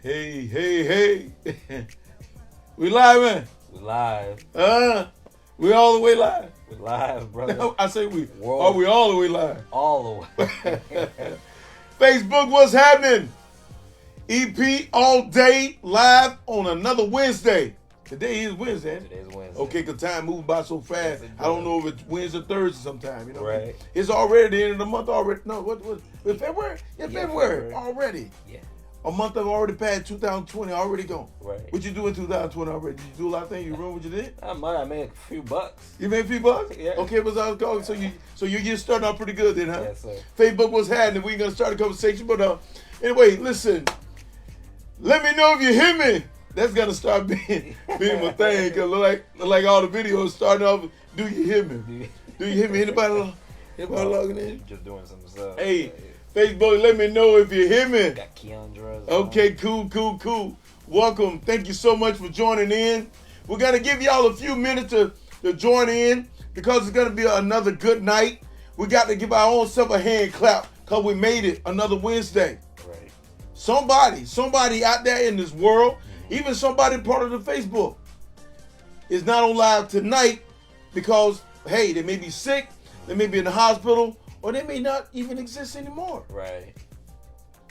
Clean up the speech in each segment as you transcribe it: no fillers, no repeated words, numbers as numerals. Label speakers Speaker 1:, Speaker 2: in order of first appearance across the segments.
Speaker 1: Hey, hey, hey. We live, man.
Speaker 2: We live.
Speaker 1: We all the way live.
Speaker 2: We live, brother.
Speaker 1: I say we.
Speaker 2: Whoa.
Speaker 1: Are we all the way live?
Speaker 2: All the way.
Speaker 1: Facebook, what's happening? EP all day live on another Wednesday. Today is Wednesday.
Speaker 2: Today's Wednesday.
Speaker 1: Okay, because time moves by so fast.
Speaker 2: Yes,
Speaker 1: I don't know if it's Wednesday or Thursday sometime. You know,
Speaker 2: Right.
Speaker 1: It's already the end of the month already. No, what? It's February? Yeah,
Speaker 2: Yeah,
Speaker 1: February
Speaker 2: February.
Speaker 1: already.
Speaker 2: Yeah.
Speaker 1: A month have already passed. 2020 already gone.
Speaker 2: Right.
Speaker 1: What you do in 2020 already? Did you do a lot of things? You remember what you did?
Speaker 2: I made a few bucks.
Speaker 1: You made a few bucks?
Speaker 2: Yeah.
Speaker 1: Okay, what's I was going? So you get started out pretty good then, huh?
Speaker 2: Yes, sir.
Speaker 1: Facebook was happening. We ain't gonna start a conversation, but anyway, listen. Let me know if you hear me. That's gonna start being my thing. Cause look like all the videos starting off. Do you hear me? Do you hear me? Anybody logging in?
Speaker 2: Just doing some stuff.
Speaker 1: Hey, Facebook, let me know if you hear me.
Speaker 2: Got Keandra.
Speaker 1: Okay, cool. Welcome. Thank you so much for joining in. We're going to give y'all a few minutes to join in because it's going to be another good night. We got to give our own self a hand clap because we made it another Wednesday.
Speaker 2: Right.
Speaker 1: Somebody out there in this world, even somebody part of the Facebook, is not on live tonight because, hey, they may be sick, they may be in the hospital, or they may not even exist anymore.
Speaker 2: Right.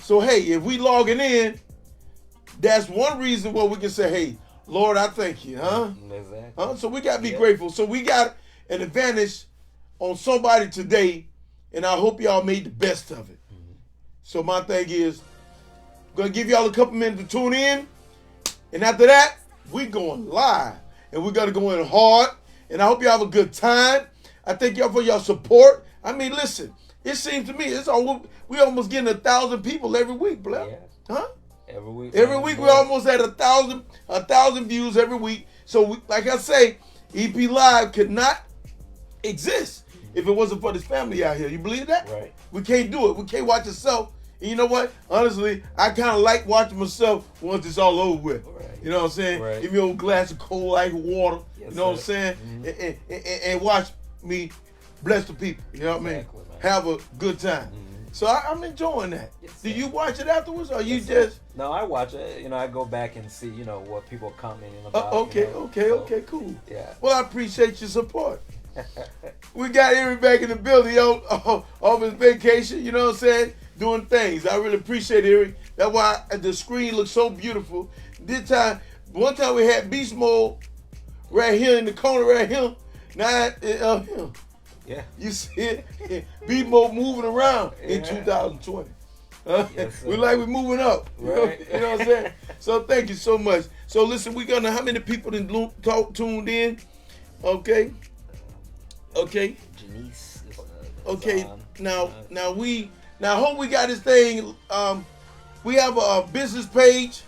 Speaker 1: So, hey, if we logging in, that's one reason why we can say, hey, Lord, I thank you, huh?
Speaker 2: Exactly.
Speaker 1: So we got to be grateful. So we got an advantage on somebody today, and I hope y'all made the best of it. So my thing is, I'm going to give y'all a couple minutes to tune in, and after that, we going live, and we're going to go in hard, and I hope y'all have a good time. I thank y'all for your support. I mean, listen, it seems to me we almost getting 1,000 people every week, bro.
Speaker 2: Yeah.
Speaker 1: Huh?
Speaker 2: Every week.
Speaker 1: Every week we almost had 1,000 views every week. So like I say, EP Live could not exist if it wasn't for this family out here. You believe that?
Speaker 2: Right.
Speaker 1: We can't do it. We can't watch ourselves. And you know what? Honestly, I kind of like watching myself once it's all over with.
Speaker 2: Right.
Speaker 1: You know what I'm saying?
Speaker 2: Right.
Speaker 1: Give me a glass of cold ice water.
Speaker 2: Yes,
Speaker 1: you know what I'm
Speaker 2: sir.
Speaker 1: saying? And watch me bless the people. You know what
Speaker 2: Exactly,
Speaker 1: I mean?
Speaker 2: man.
Speaker 1: Have a good time. So I'm enjoying that.
Speaker 2: Yes,
Speaker 1: Do
Speaker 2: sir.
Speaker 1: you watch it afterwards, or you
Speaker 2: Yes, sir.
Speaker 1: just?
Speaker 2: No, I watch it. You know, I go back and see, what people commenting about.
Speaker 1: Okay,
Speaker 2: So,
Speaker 1: okay, cool.
Speaker 2: Yeah.
Speaker 1: Well, I appreciate your support. We got Eric back in the building, off his vacation, you know what I'm saying? Doing things. I really appreciate Eric. That's why the screen looks so beautiful. One time we had Beast Mode right here in the corner right here. Now, him.
Speaker 2: Yeah.
Speaker 1: You see it? Beast Mode moving around in
Speaker 2: Yeah.
Speaker 1: 2020.
Speaker 2: Yes, sir.
Speaker 1: We like we're moving up.
Speaker 2: Right.
Speaker 1: You know what I'm saying? So thank you so much. So listen, we gonna how many people tuned in? Okay.
Speaker 2: Janice is,
Speaker 1: Okay.
Speaker 2: on.
Speaker 1: Now hope we got this thing. We have a business page.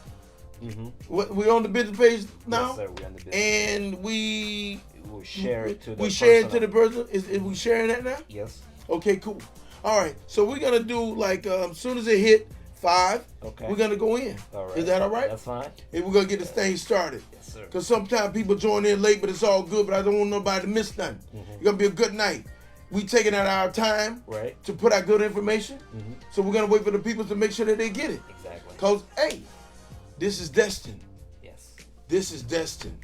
Speaker 1: We on the business page now,
Speaker 2: Yes, sir. We on the business.
Speaker 1: and we
Speaker 2: We'll share it to the
Speaker 1: share it to the
Speaker 2: personal.
Speaker 1: person. Is we sharing that now?
Speaker 2: Yes.
Speaker 1: Okay, cool. All right, so we're gonna do like as soon as it hit 5,
Speaker 2: Okay.
Speaker 1: we're gonna go in.
Speaker 2: All right.
Speaker 1: Is that all right?
Speaker 2: That's fine.
Speaker 1: And we're gonna get this thing started.
Speaker 2: Yes, sir.
Speaker 1: Cause sometimes people join in late, but it's all good. But I don't want nobody to miss nothing. It's gonna be a good night. We taking out our time
Speaker 2: Right.
Speaker 1: to put out good information. So we're gonna wait for the people to make sure that they get it.
Speaker 2: Exactly.
Speaker 1: Cause hey, this is destined.
Speaker 2: Yes.
Speaker 1: This is destined.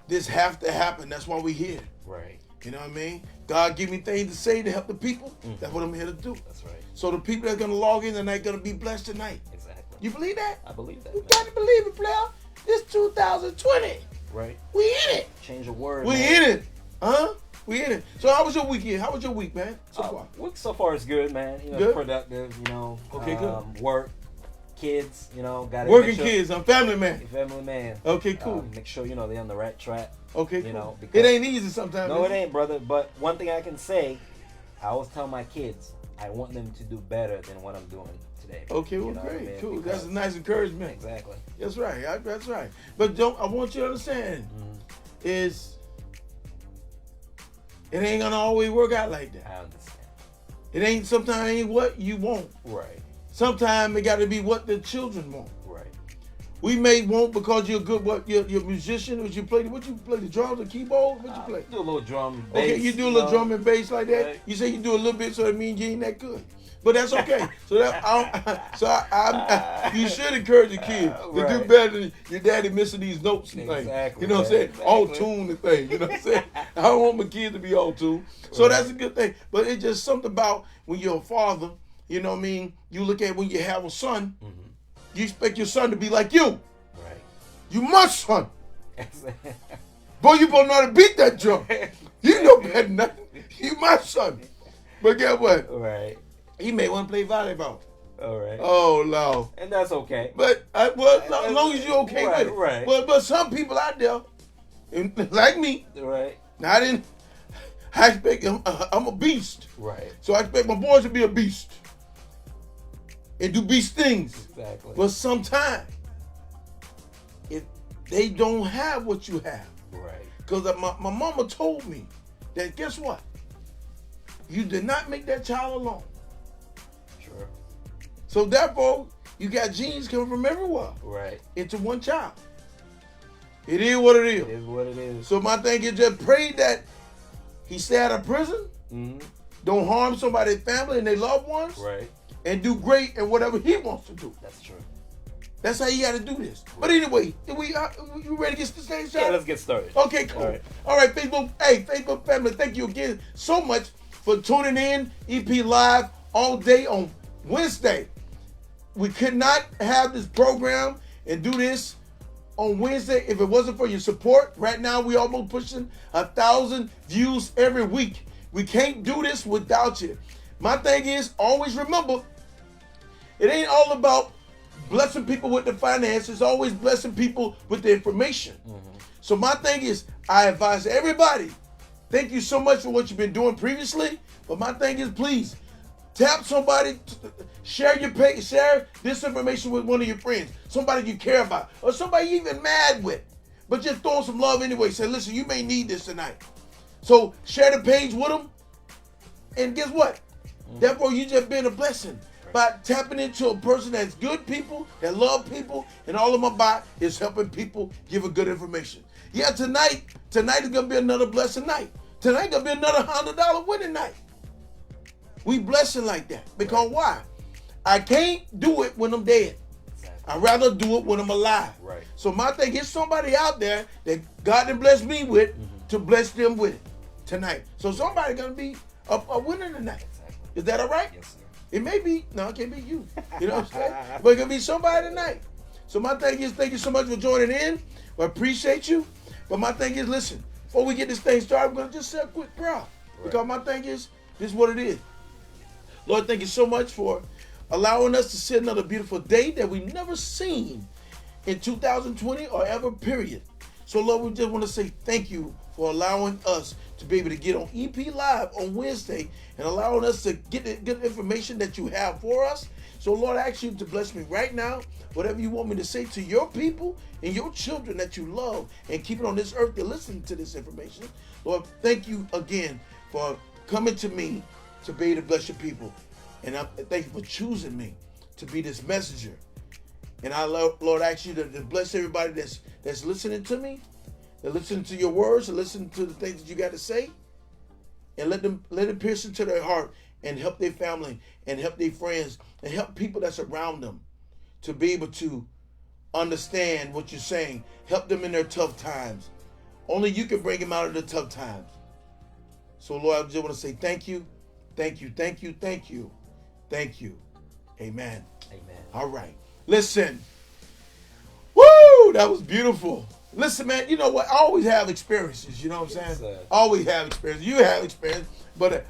Speaker 1: This have to happen. That's why we're here.
Speaker 2: Right.
Speaker 1: You know what I mean? God give me things to say to help the people. That's what I'm here to do.
Speaker 2: That's right.
Speaker 1: So the people that's gonna log in tonight gonna be blessed tonight.
Speaker 2: Exactly.
Speaker 1: You believe that?
Speaker 2: I believe that.
Speaker 1: You
Speaker 2: Man.
Speaker 1: got to believe it, player. This 2020.
Speaker 2: Right.
Speaker 1: We in it.
Speaker 2: Change a word.
Speaker 1: We
Speaker 2: man.
Speaker 1: in it. Huh? We in it. So how was your weekend? How was your week, man? So far.
Speaker 2: Week so far is good, man.
Speaker 1: Good?
Speaker 2: Productive.
Speaker 1: Okay, good.
Speaker 2: Work, kids. Got
Speaker 1: Working kids. I'm family man.
Speaker 2: Family man.
Speaker 1: Okay, cool.
Speaker 2: Make sure they on the right track.
Speaker 1: Okay,
Speaker 2: you
Speaker 1: cool.
Speaker 2: know,
Speaker 1: It
Speaker 2: because-
Speaker 1: ain't easy sometimes.
Speaker 2: No,
Speaker 1: is
Speaker 2: it ain't, brother. But one thing I can say, I always tell my kids, I want them to do better than what I'm doing today.
Speaker 1: Okay, well,
Speaker 2: You know what I
Speaker 1: great,
Speaker 2: mean?
Speaker 1: cool.
Speaker 2: Because-
Speaker 1: That's a nice encouragement.
Speaker 2: Exactly.
Speaker 1: That's right. That's right. But I want you to understand is it ain't gonna always work out like that.
Speaker 2: I understand.
Speaker 1: It ain't sometimes ain't what you want.
Speaker 2: Right.
Speaker 1: Sometimes it got to be what the children want.
Speaker 2: Right.
Speaker 1: We may want because you're good. What you're a musician? What you play the drums or keyboard? What you play?
Speaker 2: Do a little drum, bass.
Speaker 1: Okay, you do a little drum and bass like that.
Speaker 2: Right.
Speaker 1: You say you do a little bit, so that means you ain't that good. But that's okay. So you should encourage your kids to do
Speaker 2: Right.
Speaker 1: better than your daddy missing these notes and things.
Speaker 2: Exactly,
Speaker 1: You know what I'm
Speaker 2: man.
Speaker 1: saying?
Speaker 2: Exactly.
Speaker 1: All tune and things. You know what I'm saying? I don't want my kids to be all tune. So
Speaker 2: Right.
Speaker 1: that's a good thing. But it's just something about when you're a father, you know what I mean? You look at when you have a son, you expect your son to be like you.
Speaker 2: Right.
Speaker 1: You my son. Boy, you better know how to beat that jump. You know better than that. You my son. But guess what?
Speaker 2: Right.
Speaker 1: He may want to play volleyball.
Speaker 2: All right.
Speaker 1: Oh, Lord.
Speaker 2: And that's okay.
Speaker 1: But, as long as you're okay
Speaker 2: Right,
Speaker 1: with it.
Speaker 2: right.
Speaker 1: But some people out there, like me,
Speaker 2: Right.
Speaker 1: I expect, I'm a beast.
Speaker 2: Right.
Speaker 1: So I expect my boys to be a beast. And do beast things.
Speaker 2: Exactly.
Speaker 1: But sometimes, if they don't have what you have,
Speaker 2: Right.
Speaker 1: because my mama told me that, guess what? You did not make that child alone.
Speaker 2: Sure.
Speaker 1: So therefore, you got genes coming from everywhere
Speaker 2: Right.
Speaker 1: into one child. It is what it is.
Speaker 2: It is what it is.
Speaker 1: So my thing is just pray that he stay out of prison,
Speaker 2: Mm-hmm.
Speaker 1: don't harm somebody's family and their loved ones,
Speaker 2: Right.
Speaker 1: and do great in whatever he wants to do.
Speaker 2: That's true.
Speaker 1: That's how you got to do this. But anyway, you ready to get the stage
Speaker 2: Yeah,
Speaker 1: shot?
Speaker 2: let's get started.
Speaker 1: Okay, cool.
Speaker 2: All right.
Speaker 1: Facebook, Facebook family, thank you again so much for tuning in. EP Live all day on Wednesday. We could not have this program and do this on Wednesday if it wasn't for your support. Right now, we almost pushing 1,000 views every week. We can't do this without you. My thing is, always remember, it ain't all about blessing people with the finances. It's always blessing people with the information. So my thing is, I advise everybody, thank you so much for what you've been doing previously. But my thing is, please, tap somebody, share your page, share this information with one of your friends, somebody you care about, or somebody you even mad with. But just throw some love anyway. Say, listen, you may need this tonight. So share the page with them. And guess what? Therefore, you just been a blessing. By tapping into a person that's good people, that love people, and all I'm about is helping people give a good information. Yeah, tonight is going to be another blessed night. Tonight going to be another $100 winning night. We blessing like that. Because why? I can't do it when I'm dead.
Speaker 2: Exactly.
Speaker 1: I'd rather do it when I'm alive.
Speaker 2: Right.
Speaker 1: So my thing is somebody out there that God done blessed me with to bless them with it tonight. So somebody going to be a winner tonight.
Speaker 2: Exactly.
Speaker 1: Is that all right?
Speaker 2: Yes, sir.
Speaker 1: It may be, no, it can't be you. You know what I'm saying? But it could be somebody tonight. So my thing is, thank you so much for joining in. I appreciate you. But my thing is, listen, before we get this thing started, we're going to just say a quick prayer. Right. Because my thing is, this is what it is. Lord, thank you so much for allowing us to see another beautiful day that we've never seen in 2020 or ever, period. So, Lord, we just want to say thank you for allowing us to be able to get on EP Live on Wednesday and allowing us to get the good information that you have for us. So, Lord, I ask you to bless me right now. Whatever you want me to say to your people and your children that you love and keep it on this earth to listen to this information. Lord, thank you again for coming to me to be able to bless your people. And I thank you for choosing me to be this messenger. And I, Lord, ask you to bless everybody that's listening to me, that listening to your words, and listening to the things that you got to say, and let it pierce into their heart and help their family and help their friends and help people that's around them to be able to understand what you're saying. Help them in their tough times. Only you can bring them out of the tough times. So, Lord, I just want to say thank you, thank you, thank you, thank you, thank you. Amen.
Speaker 2: Amen.
Speaker 1: All right. Listen. Woo! That was beautiful. Listen, man, you know what? I always have experiences, you know what I'm
Speaker 2: Yes,
Speaker 1: saying?
Speaker 2: sir.
Speaker 1: Always have experience. You have experience, but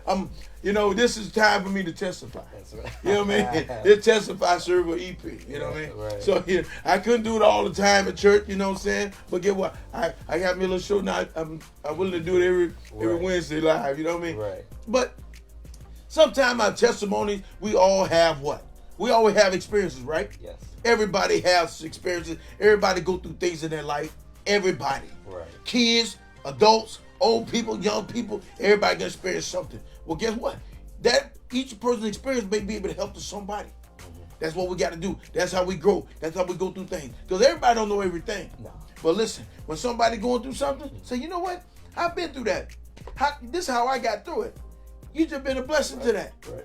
Speaker 1: this is time for me to testify.
Speaker 2: That's right.
Speaker 1: You know what I mean? It's testify, serve with EP. You know what I mean?
Speaker 2: Right.
Speaker 1: So I couldn't do it all the time at church. You know what I'm saying? But get what? I got me a little show now. I'm willing to do it every
Speaker 2: Right.
Speaker 1: Wednesday live. You know what I mean?
Speaker 2: Right.
Speaker 1: But sometimes our testimonies, we all have what? We always have experiences, right?
Speaker 2: Yes.
Speaker 1: Everybody has experiences. Everybody go through things in their life. Everybody.
Speaker 2: Right.
Speaker 1: Kids, adults, old people, young people, everybody can experience something. Well, guess what? That each person's experience may be able to help to somebody. That's what we got to do. That's how we grow. That's how we go through things. Because everybody don't know everything.
Speaker 2: No.
Speaker 1: But listen, when somebody going through something, say, you know what? I've been through that. This is how I got through it. You just been a blessing to that.
Speaker 2: Right.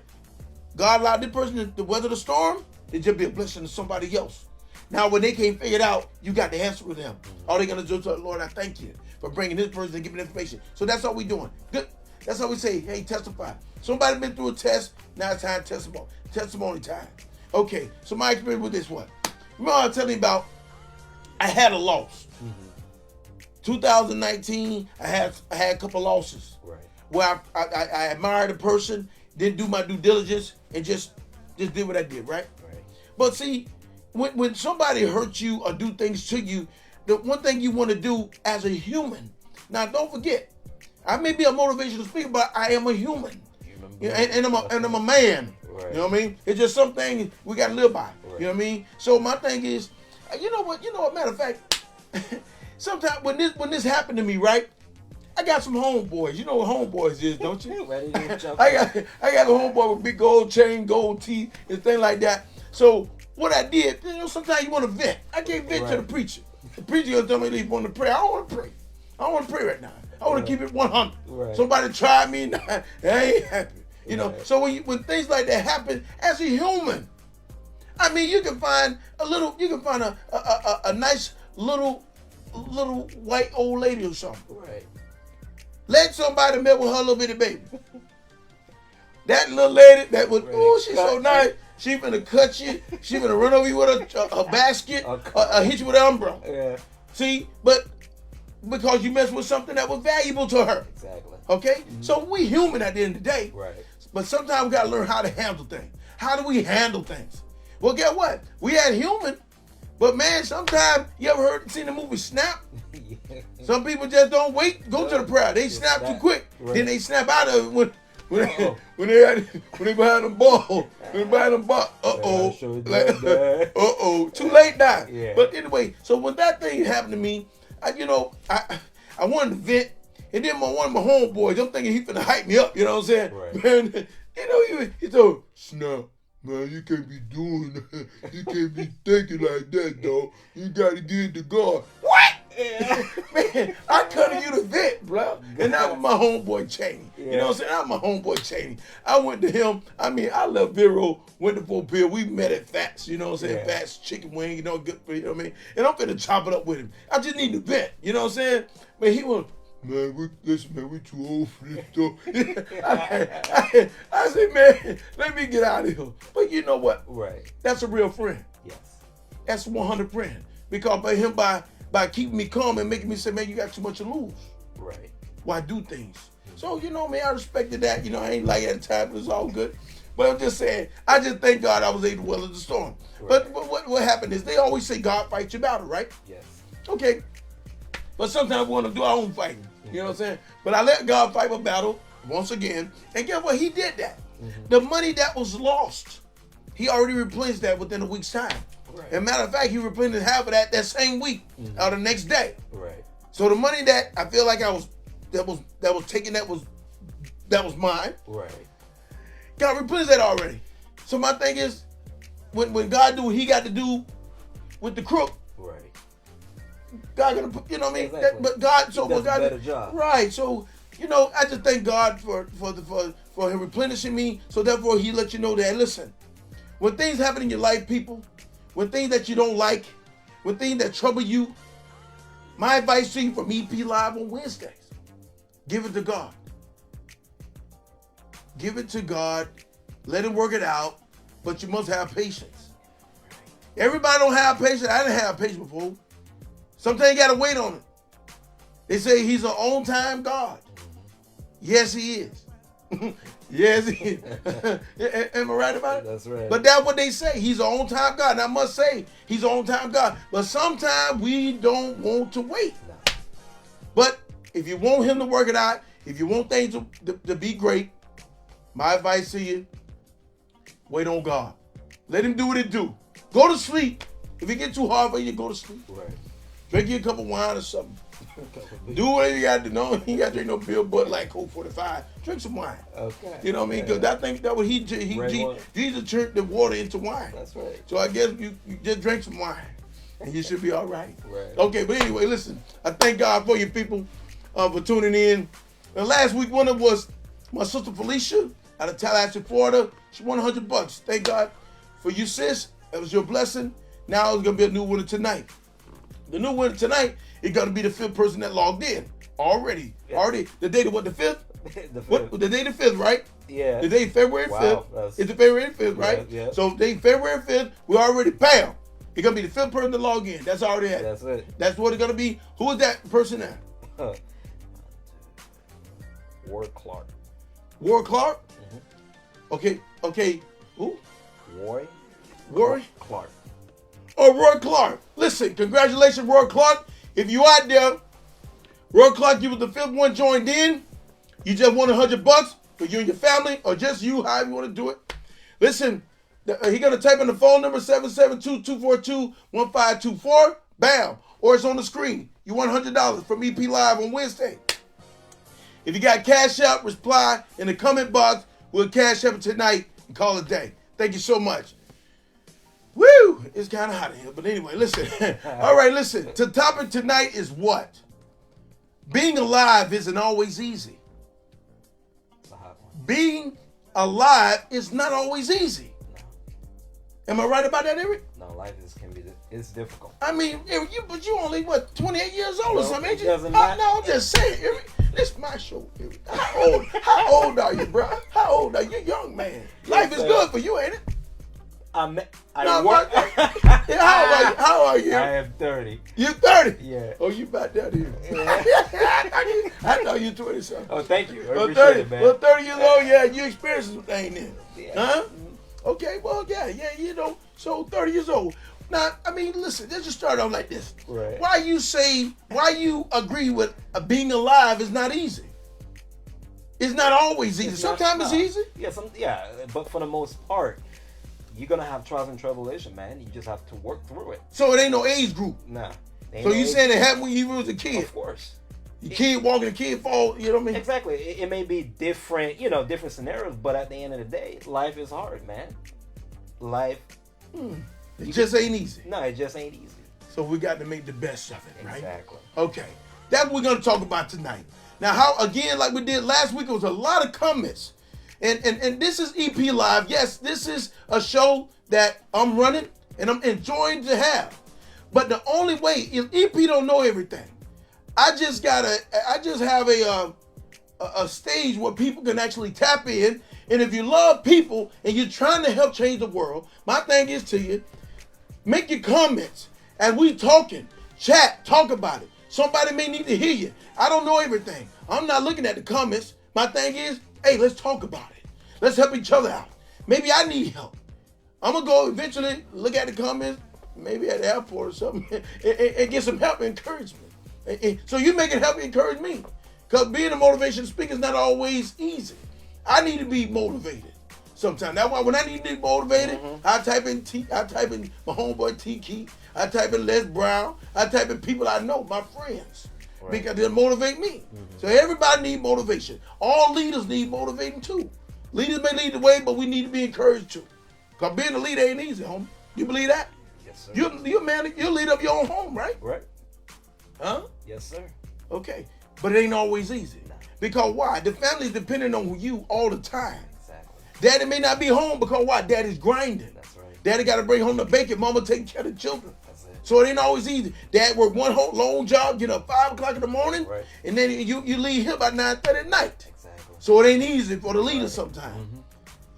Speaker 1: God allowed this person to weather the storm, it just be a blessing to somebody else. Now, when they can't figure it out, you got to answer with them. All they're going to do is, Lord, I thank you for bringing this person and giving information. So that's all we doing. Good. That's how we say, hey, testify. Somebody been through a test, now it's time testimony time. Okay, so my experience with this one. Remember I was telling you about, I had a loss. 2019, I had a couple losses.
Speaker 2: Right.
Speaker 1: Where I admired a person, didn't do my due diligence, and just did what I did, right?
Speaker 2: Right.
Speaker 1: But see, when somebody hurts you or do things to you, the one thing you want to do as a human. Now, don't forget, I may be a motivational speaker, but I am a human. You know, and I'm a man.
Speaker 2: Right.
Speaker 1: You know what I mean? It's just some things we got to live by.
Speaker 2: Right.
Speaker 1: You know what I mean? So my thing is, you know what? Matter of fact, sometimes when this happened to me, right? I got some homeboys. You know what homeboys is, don't you?
Speaker 2: Ready to jump
Speaker 1: I got a homeboy with big gold chain, gold teeth, and things like that. So what I did, sometimes you want to vent. I can't vent to the preacher. The preacher gonna tell me he want to pray. I don't want to pray. I don't want to pray right now. I want to keep it 100.
Speaker 2: Right.
Speaker 1: Somebody tried me, and I ain't happy. You know.
Speaker 2: Right.
Speaker 1: So when things like that happen, as a human, I mean, you can find a nice little white old lady or something.
Speaker 2: Right.
Speaker 1: Let somebody met with her little bitty baby. That little lady that was, she's so nice. She finna cut you. She finna run over you with a basket or hit you with an umbrella.
Speaker 2: Yeah.
Speaker 1: See, but because you messed with something that was valuable to her.
Speaker 2: Exactly.
Speaker 1: Okay? So we human at the end of the day.
Speaker 2: Right.
Speaker 1: But sometimes we gotta learn how to handle things. How do we handle things? Well, guess what? We had human, but man, sometimes you ever seen the movie Snap?
Speaker 2: Yeah.
Speaker 1: Some people just don't wait, go to the prayer. They snap too quick.
Speaker 2: Right.
Speaker 1: Then they snap out of it when they behind the ball. When they behind the ball. Too late now.
Speaker 2: Yeah.
Speaker 1: But anyway, so when that thing happened to me, I wanted to vent. And then one of my homeboys, I'm thinking he finna hype me up, you know what I'm saying?
Speaker 2: Right.
Speaker 1: Man, he told, Snap, man, you can't be doing that. You can't be thinking like that, though. You gotta give it to God. What?
Speaker 2: Yeah.
Speaker 1: Man, I cut you to vent, bro. And that was my homeboy Cheney.
Speaker 2: Yeah.
Speaker 1: You know what I'm saying? That was my homeboy Cheney. I went to him. I mean, I left Vero, went to Fort Bill. We met at Fats, you know what I'm saying?
Speaker 2: Yeah.
Speaker 1: Fats chicken wing, good, you know what I mean? And I'm finna chop it up with him. I just need to vent, you know what I'm saying? But he was, man, we too old for this stuff. I said, man, let me get out of here. But you know what?
Speaker 2: Right.
Speaker 1: That's a real friend.
Speaker 2: Yes.
Speaker 1: That's 100 friend. Because by keeping me calm and making me say, man, you got too much to lose.
Speaker 2: Right.
Speaker 1: Why do things? So, man, I respected that. I ain't like it at the time, but it's all good. But I'm just saying, I just thank God I was able to weather the storm.
Speaker 2: Right.
Speaker 1: But what happened is, they always say God fights your battle, right?
Speaker 2: Yes.
Speaker 1: Okay. But sometimes we want to do our own fighting. You know what I'm saying? But I let God fight my battle once again. And guess what? He did that. The money that was lost, he already replenished that within a week's time.
Speaker 2: Right.
Speaker 1: As a matter of fact, he replenished half of that same week or the next day.
Speaker 2: Right.
Speaker 1: So the money that I feel like that was taken, that was mine.
Speaker 2: Right.
Speaker 1: God replenished that already. So my thing is, when God do what he got to do with the crook,
Speaker 2: Right.
Speaker 1: God gonna put, you know what I mean?
Speaker 2: Exactly.
Speaker 1: But God, so
Speaker 2: He does
Speaker 1: what God
Speaker 2: a better job.
Speaker 1: Right. So I just thank God for him replenishing me. So therefore, he let you know that, listen, when things happen in your life, people, when things that you don't like, when things that trouble you, my advice to you from EP Live on Wednesdays, give it to God. Give it to God. Let him work it out. But you must have patience. Everybody don't have patience. I didn't have patience before. Sometimes you got to wait on it. They say he's an on-time God. Yes, he is. Yes, he is. Am I right about it?
Speaker 2: That's right.
Speaker 1: But that's what they say. He's an on-time God. And I must say, he's an on-time God. But sometimes we don't want to wait.
Speaker 2: No.
Speaker 1: But if you want him to work it out, if you want things to be great, my advice to you, wait on God. Let him do what he do. Go to sleep. If it get too hard for you, go to sleep.
Speaker 2: Right.
Speaker 1: Drink you a cup of wine or something. Do whatever you got to do. No, you got to drink no Bill Bud like Coke 45. Drink some wine.
Speaker 2: Okay.
Speaker 1: You know what I mean? Because I think that what Jesus turned the water into wine.
Speaker 2: That's right.
Speaker 1: So I guess you just drink some wine, and you should be all right.
Speaker 2: Right.
Speaker 1: Okay, but anyway, listen. I thank God for you people for tuning in. And last week, one of was my sister Felicia out of Tallahassee, Florida. She won $100. Thank God for you, sis. That was your blessing. Now it's gonna be a new winner tonight. The new winner tonight is gonna be the 5th person that logged in already.
Speaker 2: Yeah.
Speaker 1: Already. The date of what? The 5th.
Speaker 2: The 5th.
Speaker 1: What? The date of 5th, right?
Speaker 2: Yeah.
Speaker 1: The date February 5th. It's the February 5th, right?
Speaker 2: Yeah.
Speaker 1: So the date February 5th. We already bam. It's gonna be the 5th person to log in. That's already it.
Speaker 2: That's it.
Speaker 1: That's what it's gonna be. Who is that person now?
Speaker 2: Ward Clark.
Speaker 1: Ward Clark?
Speaker 2: Mm-hmm.
Speaker 1: Okay. Who?
Speaker 2: Roy Clark.
Speaker 1: Oh, Roy Clark. Listen, congratulations, Roy Clark. If you out there, Roy Clark, you was the 5th one joined in. You just won $100 for you and your family, or just you, however you want to do it. Listen, he gonna type in the phone number 772-242-1524. Bam. Or it's on the screen. You won $100 from EP Live on Wednesday. If you got cash out, reply in the comment box. We'll cash up tonight and call it a day. Thank you so much. Woo! It's kind of hot in here, but anyway, listen. All right, listen. The topic tonight is what? Being alive isn't always easy.
Speaker 2: It's a hot one.
Speaker 1: Being alive is not always easy. Am I right about that, Eric?
Speaker 2: No, life it's difficult.
Speaker 1: I mean, Eric, but you only, 28 years old or
Speaker 2: No,
Speaker 1: something, ain't
Speaker 2: it
Speaker 1: you?
Speaker 2: doesn't matter.
Speaker 1: No, I'm just saying, Eric. This is my show, Eric. How old are you, bro? How old are you? You're a young man. Life is good for you, ain't it?
Speaker 2: I
Speaker 1: No,
Speaker 2: work.
Speaker 1: Yeah, how old are you?
Speaker 2: I am 30.
Speaker 1: You're 30?
Speaker 2: Yeah.
Speaker 1: Oh, you about that here.
Speaker 2: Yeah.
Speaker 1: I know you're 27.
Speaker 2: Oh, thank you. I
Speaker 1: Well,
Speaker 2: appreciate
Speaker 1: 30,
Speaker 2: it, man.
Speaker 1: well, 30 years old, yeah, you experienced some things then.
Speaker 2: Yeah.
Speaker 1: Huh? Okay, well, yeah, you know, so 30 years old. Now, I mean, listen, let's just start off like this.
Speaker 2: Right.
Speaker 1: Why you agree with being alive is not easy? It's not always easy. Sometimes it's easy.
Speaker 2: Yeah, but for the most part, you're gonna have trials and tribulation, man. You just have to work through it.
Speaker 1: So it ain't no age group.
Speaker 2: Nah.
Speaker 1: So you saying it happened when you was a kid?
Speaker 2: Of course.
Speaker 1: The kid walking, the kid fall, you know what I mean?
Speaker 2: Exactly. It may be different, different scenarios, but at the end of the day, life is hard, man. Life.
Speaker 1: It just ain't easy.
Speaker 2: No, it just ain't easy.
Speaker 1: So we got to make the best of it, right?
Speaker 2: Exactly.
Speaker 1: Okay. That's what we're going to talk about tonight. Now, how, again, like we did last week, it was a lot of comments. And this is EP Live. Yes, this is a show that I'm running and I'm enjoying to have. But the only way is EP don't know everything. I just have a stage where people can actually tap in. And if you love people and you're trying to help change the world, my thing is to you, make your comments as we talking, chat, talk about it. Somebody may need to hear you. I don't know everything. I'm not looking at the comments. My thing is, hey, let's talk about it. Let's help each other out. Maybe I need help. I'm going to go eventually look at the comments, maybe at the airport or something, and get some help and encouragement. So you make it help encourage me. Because being a motivation speaker is not always easy. I need to be motivated sometimes. That's why when I need to be motivated, I type in my homeboy T Key, I type in Les Brown, I type in people I know, my friends. Right. Because they motivate me. So everybody needs motivation. All leaders need motivating too. Leaders may lead the way, but we need to be encouraged too. Because being a leader ain't easy, homie. You believe that?
Speaker 2: Yes, sir.
Speaker 1: You're a man, you're a leader of your own home, right?
Speaker 2: Right.
Speaker 1: Huh?
Speaker 2: Yes, sir.
Speaker 1: Okay. But it ain't always easy.
Speaker 2: No.
Speaker 1: Because why? The family's depending on you all the time.
Speaker 2: Exactly.
Speaker 1: Daddy may not be home because why? Daddy's grinding.
Speaker 2: That's right.
Speaker 1: Daddy got to bring home the bacon. Mama taking care of the children.
Speaker 2: That's it.
Speaker 1: So it ain't always easy. Dad work one whole long job, get up 5 o'clock in the morning,
Speaker 2: Right.
Speaker 1: and then you leave here by 9:30 at night.
Speaker 2: Exactly.
Speaker 1: So it ain't easy for the leaders sometimes.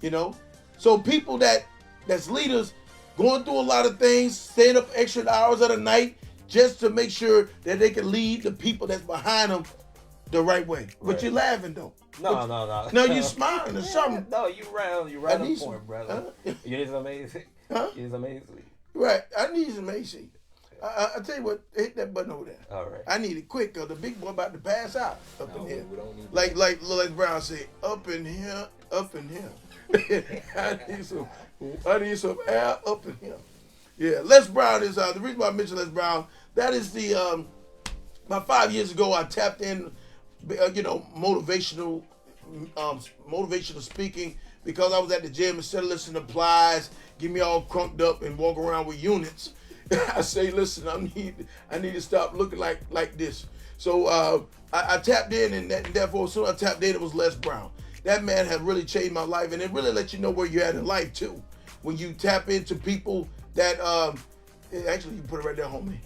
Speaker 1: You know? So people that's leaders going through a lot of things, staying up extra hours of the night just to make sure that they can lead the people that's behind them the right way. But
Speaker 2: Right.
Speaker 1: you're laughing though.
Speaker 2: No.
Speaker 1: No, you smiling or something.
Speaker 2: No, you right on
Speaker 1: need
Speaker 2: point,
Speaker 1: some-
Speaker 2: brother.
Speaker 1: huh?
Speaker 2: You need some amazing.
Speaker 1: Huh?
Speaker 2: You need some amazing.
Speaker 1: Right. I need some AC. I tell you what, hit that button over there.
Speaker 2: All right.
Speaker 1: I need it quick because the big boy about to pass out up in here.
Speaker 2: we don't need
Speaker 1: Like Les Brown said, up in here, up in here. I need some air up in here. Yeah, Les Brown is the reason why I mentioned Les Brown. That is the about 5 years ago I tapped in, motivational speaking because I was at the gym instead of listening to Plies, get me all crunked up and walk around with units. I say, listen, I need to stop looking like this. So I tapped in, and therefore, as soon as I tapped in, it was Les Brown. that man has really changed my life, and it really lets you know where you're at in life too. When you tap into people that, actually you put it right there, homie.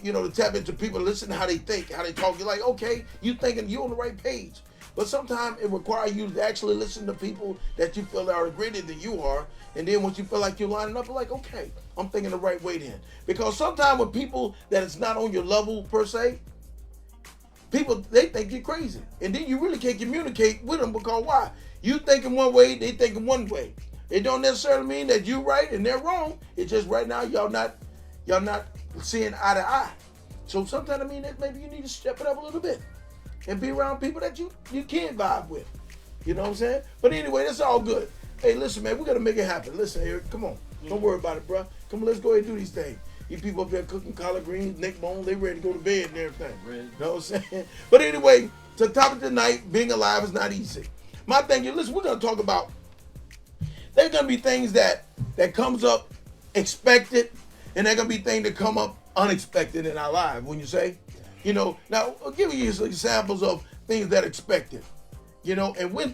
Speaker 1: You know, to tap into people, listen to how they think, how they talk. You're like, okay, you thinking you're on the right page. But sometimes it requires you to actually listen to people that you feel are greater than you are. And then once you feel like you're lining up, you're like, okay, I'm thinking the right way then. Because sometimes with people that it's not on your level per se, people, they think you're crazy. And then you really can't communicate with them because why? You thinking one way, they thinking one way. It don't necessarily mean that you're right and they're wrong. It's just right now y'all not seeing eye to eye. So sometimes I mean that maybe you need to step it up a little bit and be around people that you can vibe with. You know what I'm saying? But anyway, that's all good. Hey, listen, man, we got to make it happen. Listen, Eric, come on. Don't worry about it, bro. Come on, let's go ahead and do these things. You people up there cooking collard greens, neck bones, they ready to go to bed and everything. You know what I'm saying? But anyway, to the top of the night, being alive is not easy. My thing is, listen, we're going to talk about, there's going to be things that comes up expected, and there's going to be things that come up unexpected in our lives, when you say. You know, now, I'll give you some examples of things that are expected. You know, and when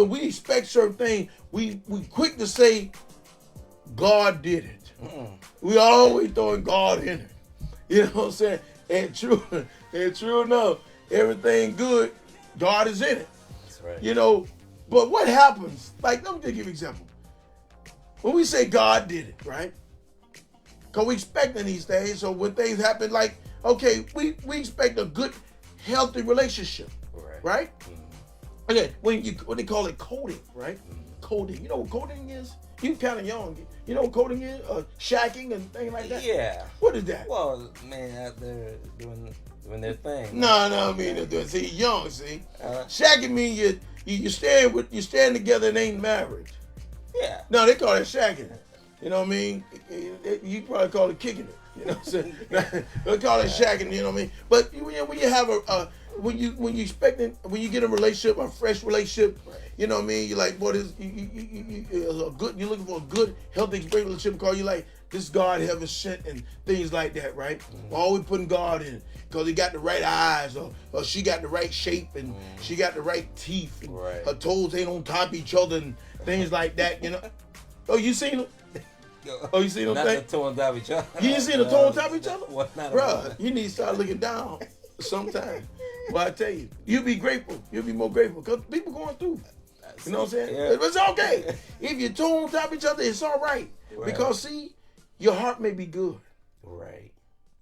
Speaker 1: we expect certain things, we quick to say, God did it. We always throwing God in it. You know what I'm saying? And true enough, everything good, God is in it.
Speaker 2: That's right.
Speaker 1: You know, but what happens? Like, let me just give you an example. When we say God did it, right? Because we expecting these things, so when things happen, like, okay, we expect a good, healthy relationship, right? Mm-hmm. Okay, when they call it coding, right? Mm-hmm. Coding. You know what coding is? You kind of young. You know what coding is? Shacking and things like that?
Speaker 2: Yeah.
Speaker 1: What is that?
Speaker 2: Well, man, out there doing their thing.
Speaker 1: No, I mean, see, young, see. Shacking means you stand together and ain't married.
Speaker 2: Yeah.
Speaker 1: No, they call it shacking. You know what I mean? You probably call it kicking it. You know what I'm saying? They call it shacking, you know what I mean? But when you have when you get a relationship, a fresh relationship, right. You know what I mean? You're like, boy, you're looking for a good, healthy, great relationship because you're like, this God heaven sent and things like that, right? Mm-hmm. We're always putting God in because he got the right eyes or she got the right shape and she got the right teeth and her toes ain't on top of each other and things like that, you know? Oh, you seen them? Oh, you seen them things?
Speaker 2: Not the toe on top of each other.
Speaker 1: You ain't seen the toe on top of each other?
Speaker 2: Bruh,
Speaker 1: you need to start looking down sometime. Well, I tell you, you'll be grateful. You'll be more grateful because people going through. You know what I'm saying? Yeah. It's okay. If your toe on top of each other, it's all right. Because, see, your heart may be good.
Speaker 2: Right.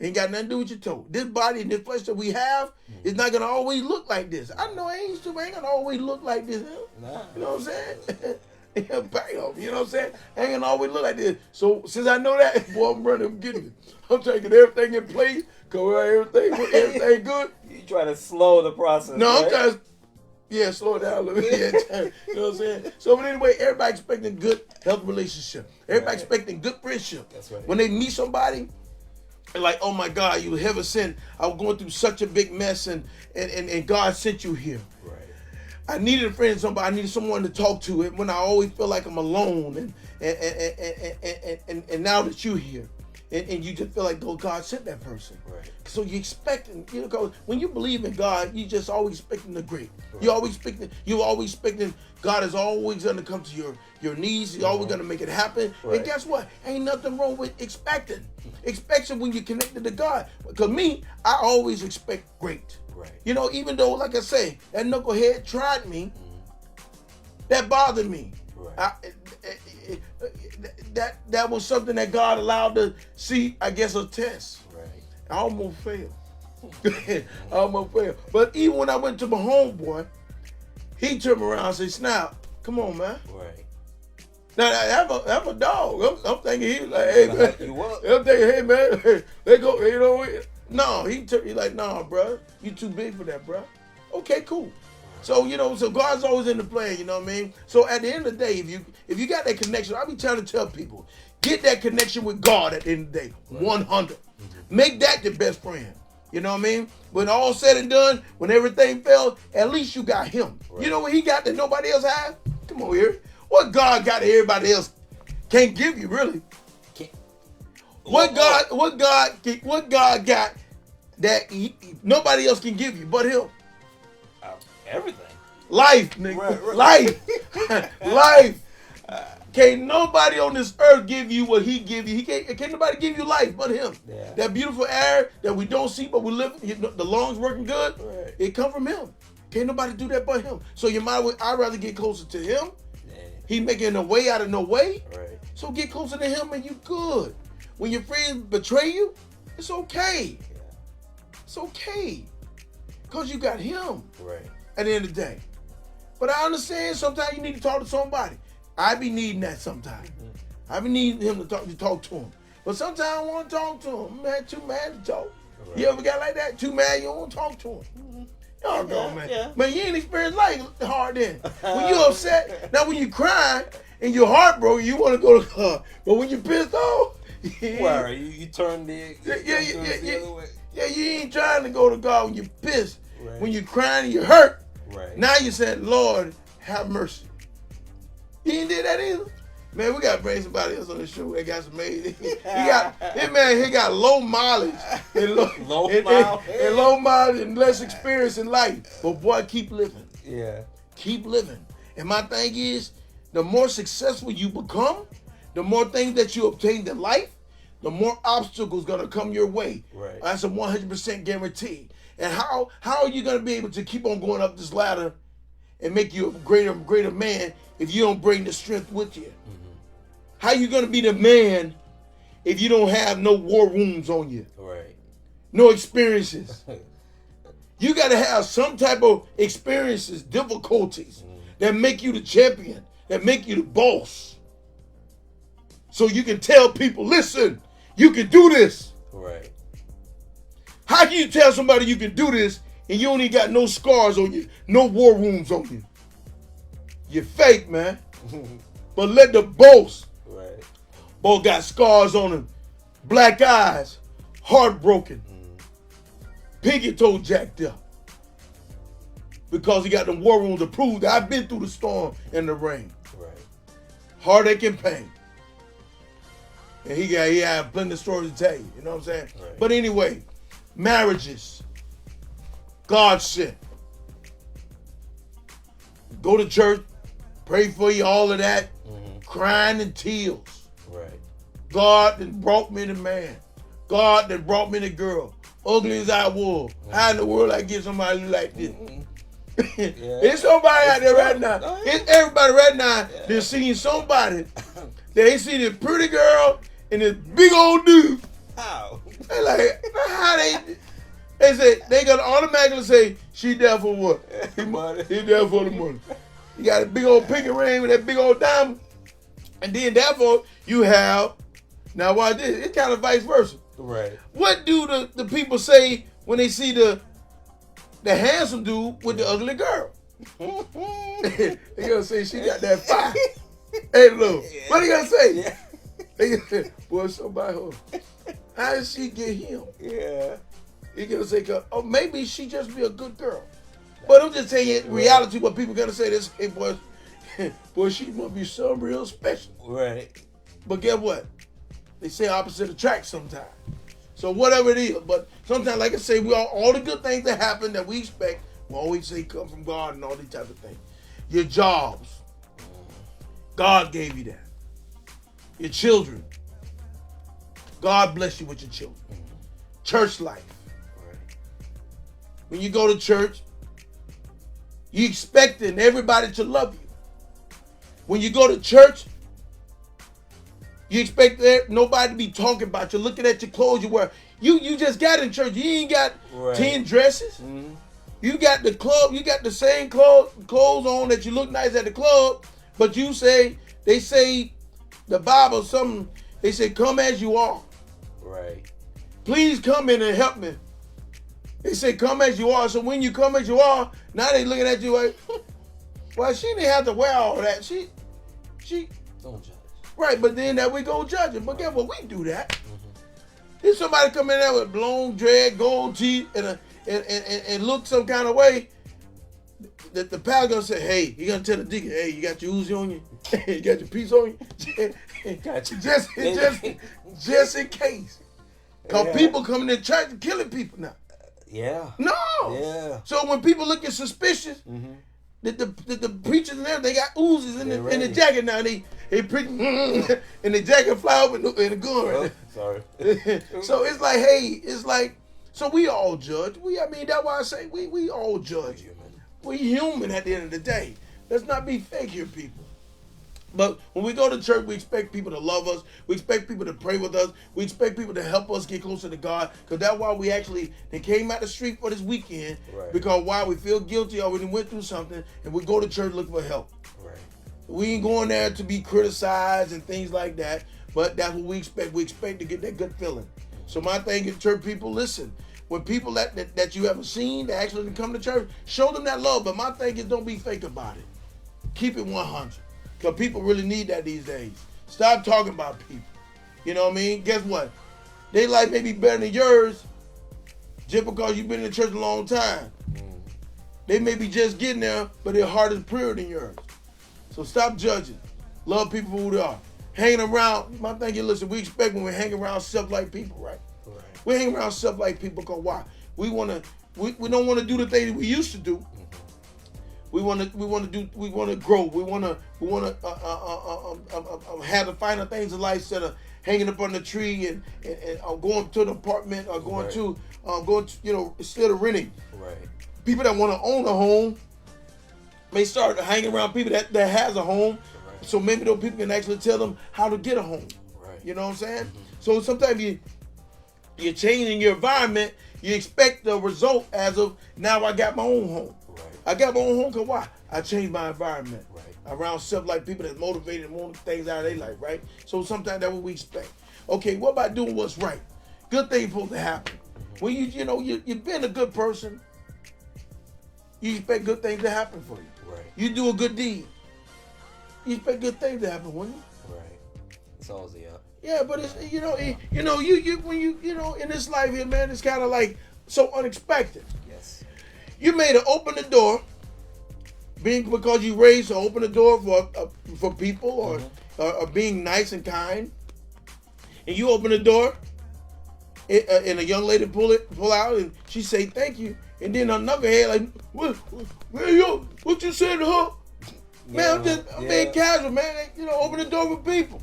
Speaker 1: Ain't got nothing to do with your toe. This body and this flesh that we have is not going to always look like this. I know it ain't going to always look like this. Nah. You know what I'm saying? Bam, you know what I'm saying? Ain't going to always look like this. So, since I know that, boy, I'm running, I'm getting it. I'm taking everything in place. Because everything good.
Speaker 2: You try to slow the process.
Speaker 1: No,
Speaker 2: right?
Speaker 1: I'm trying to, slow it down a little bit. You know what I'm saying? So, but anyway, everybody expecting good, healthy relationship. Everybody expecting good friendship.
Speaker 2: That's right.
Speaker 1: When they meet somebody, they're like, oh my God, you heaven sent. I was going through such a big mess and God sent you here. Right. I needed a friend, somebody. I needed someone to talk to. And when I always feel like I'm alone and now that you're here. And you just feel like, oh, God sent that person. Right. So you expecting, you know, because when you believe in God, you just always expecting the great. Right. You're always expecting God is always going to come to your needs. He's always going to make it happen. Right. And guess what? Ain't nothing wrong with expecting. Expecting when you're connected to God. Because me, I always expect great. Right. You know, even though, like I say, that knucklehead tried me, that bothered me. Right. That was something that God allowed to see, I guess, a test. Right. I almost failed. But even when I went to my homeboy, he turned around and said, Snap, come on, man. Right. Now, I'm a dog. I'm thinking he's like, hey, man. I'm thinking, hey, man, they go, you know. No, he's like, nah, bro. You too big for that, bro. Okay, cool. So, you know, so God's always in the play, you know what I mean? So at the end of the day, if you got that connection, I be trying to tell people, get that connection with God at the end of the day, 100. Make that your best friend, you know what I mean? When all said and done, when everything fell, at least you got him. Right. You know what he got that nobody else has? Come on here. What God got that everybody else can't give you, really? What God got that nobody else can give you but him?
Speaker 2: Everything.
Speaker 1: Life, nigga.
Speaker 2: Right.
Speaker 1: Life. Life. Can't nobody on this earth give you what he give you. Can't nobody give you life but him.
Speaker 2: Yeah.
Speaker 1: That beautiful air that we don't see but we live, the lungs working good,
Speaker 2: Right.
Speaker 1: it come from him. Can't nobody do that but him. So I'd rather get closer to him.
Speaker 2: Yeah.
Speaker 1: He making a way out of no way.
Speaker 2: Right.
Speaker 1: So get closer to him and you good. When your friends betray you, it's okay.
Speaker 2: Yeah.
Speaker 1: It's okay. Because you got him
Speaker 2: Right.
Speaker 1: at the end of the day. But I understand sometimes you need to talk to somebody. I be needing that sometimes. I be needing him to talk to him. But sometimes I don't want to talk to him. I'm too mad to talk.
Speaker 2: Right.
Speaker 1: You ever got like that? Too mad you don't want to talk to him. Y'all go, man.
Speaker 2: Yeah.
Speaker 1: Man, you ain't experienced life hard then. When you upset, now when you cry and your heart broke, you want to go to the car. But when you pissed off,
Speaker 2: Well, you turn the
Speaker 1: Yeah.
Speaker 2: other way.
Speaker 1: Yeah, you ain't trying to go to God when you're pissed.
Speaker 2: Right.
Speaker 1: When you're crying and you're hurt.
Speaker 2: Right.
Speaker 1: Now you said, Lord, have mercy. You ain't did that either. Man, we got to bring somebody else on the show that got some made. He got low mileage and low mileage and less experience in life. But boy, keep living.
Speaker 2: Yeah.
Speaker 1: Keep living. And my thing is, the more successful you become, the more things that you obtain in life, the more obstacles gonna come your way.
Speaker 2: Right.
Speaker 1: That's a 100% guarantee. And how are you gonna be able to keep on going up this ladder and make you a greater man if you don't bring the strength with you? Mm-hmm. How you gonna be the man if you don't have no war wounds on you?
Speaker 2: Right.
Speaker 1: No experiences. You gotta have some type of experiences, difficulties that make you the champion, that make you the boss. So you can tell people, listen, you can do this.
Speaker 2: Right.
Speaker 1: How can you tell somebody you can do this and you only got no scars on you, no war wounds on you? You're fake, man. But let the boast.
Speaker 2: Right.
Speaker 1: Boy got scars on him, black eyes, heartbroken, pinky toe jacked up. Because he got them war wounds to prove that I've been through the storm and the rain.
Speaker 2: Right.
Speaker 1: Heartache and pain. And he had plenty of stories to tell you. You know what I'm saying?
Speaker 2: Right.
Speaker 1: But anyway, marriages, God sent. Go to church, pray for you, all of that, crying in tears.
Speaker 2: Right.
Speaker 1: God that brought me the man. God that brought me the girl. Ugly as I was. How in the world I get somebody like this? It's somebody out there right now. It's everybody right now that's seeing somebody. They see this pretty girl and this big old dude.
Speaker 2: How?
Speaker 1: They like, how they say, they gonna automatically say, she there for what? He there for the money. You got a big old pinky ring with that big old diamond. And then therefore, you have, now watch this, it's kind of vice versa.
Speaker 2: Right.
Speaker 1: What do the people say when they see the handsome dude with the ugly girl? They gonna say she got that fire. Hey, look, what they gonna say?
Speaker 2: Yeah.
Speaker 1: They gonna say, boy, somebody, how did she get him?
Speaker 2: Yeah.
Speaker 1: He gonna say, oh, maybe she just be a good girl. But I'm just telling you, reality, what people gonna say this, hey, boy, she must be something real special.
Speaker 2: Right.
Speaker 1: But guess what? They say opposite attract sometimes. So whatever it is, but sometimes, like I say, all the good things that happen that we expect, we always say come from God and all these type of things. Your jobs, God gave you that. Your children, God bless you with your children. Church life.
Speaker 2: Right.
Speaker 1: When you go to church, you expecting everybody to love you. When you go to church, you expect nobody to be talking about you, looking at your clothes you wear. You just got in church. You ain't got 10 dresses. Mm-hmm. You got the club. You got the same clothes on that you look nice at the club, but they say the Bible something. They say come as you are.
Speaker 2: Right.
Speaker 1: Please come in and help me. They say come as you are. So when you come as you are, now they looking at you like, well, she didn't have to wear all that. She
Speaker 2: don't judge.
Speaker 1: Right, but then that we go judge it. But guess what? We do that. If somebody come in there with long dread, gold teeth, and look some kind of way, the pastor gonna say, hey, he gonna tell the deacon, hey, you got your Uzi on you? You got your piece on you?
Speaker 2: Gotcha.
Speaker 1: just in case. Because people coming to church and killing people now.
Speaker 2: Yeah.
Speaker 1: No.
Speaker 2: Yeah.
Speaker 1: So when people looking suspicious, The preachers and everything, they got Uzis in the
Speaker 2: ready.
Speaker 1: jacket now. They preaching and the jacket fly up in the gun right
Speaker 2: Sorry.
Speaker 1: So it's like, hey, it's like, so we all judge. I mean, that's why I say we all judge. We human at the end of the day. Let's not be fake here, people. But when we go to church, we expect people to love us. We expect people to pray with us. We expect people to help us get closer to God. Because that's why they came out the street for this weekend.
Speaker 2: Right.
Speaker 1: Because why? We feel guilty or we went through something and we go to church looking for help.
Speaker 2: Right.
Speaker 1: We ain't going there to be criticized and things like that. But that's what we expect. We expect to get that good feeling. So my thing is, church people, listen. When people that you haven't seen, that actually come to church, show them that love. But my thing is, don't be fake about it. Keep it 100. Because people really need that these days. Stop talking about people. You know what I mean? Guess what? They life may be better than yours just because you've been in the church a long time. They may be just getting there, but their heart is purer than yours. So stop judging. Love people for who they are. Hanging around, my thing is, listen, we expect when we hang around self-like people, right? We hang around self-like people because why? We don't want to do the things we used to do. We want to grow. We want to have the finer things in life instead of hanging up on the tree and going to an apartment or going to instead of renting.
Speaker 2: Right.
Speaker 1: People that want to own a home may start hanging around people that has a home. Right. So maybe those people can actually tell them how to get a home. Right. You know what I'm saying? Mm-hmm. So sometimes you're changing your environment. You expect the result as of now. I got my own home. I got my own home because why? I changed my environment. Right. Around self-like people that's motivated and want things out of their life, right? So sometimes that's what we expect. Okay, what about doing what's right? Good things supposed to happen. Mm-hmm. When you've been a good person, you expect good things to happen for you. Right. You do a good deed, you expect good things to happen, wouldn't you?
Speaker 2: Right. It's always the up.
Speaker 1: Yeah, but it's you when you in this life here, man, it's kind of like so unexpected.
Speaker 2: Yes.
Speaker 1: You made to open the door, because you raised to open the door for people or being nice and kind, and you open the door, and a young lady pull out and she say thank you, and then another head like, what you saying to her? Man, I'm being casual, man. Open the door for people.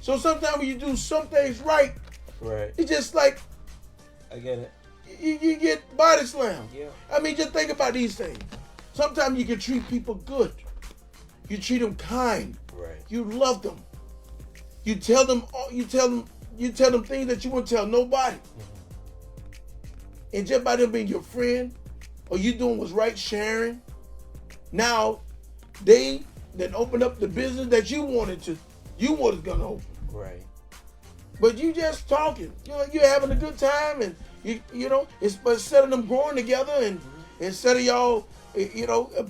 Speaker 1: So sometimes when you do some things right, it's just like,
Speaker 2: I get it.
Speaker 1: You get body slammed.
Speaker 2: Yeah.
Speaker 1: I mean, just think about these things. Sometimes you can treat people good. You treat them kind.
Speaker 2: Right.
Speaker 1: You love them. You tell them things that you wouldn't tell nobody. Mm-hmm. And just by them being your friend, or you doing what's right, sharing, now they then open up the business that you was gonna open.
Speaker 2: Right.
Speaker 1: But you just talking. You're having a good time, and it's instead of them growing together and instead of y'all,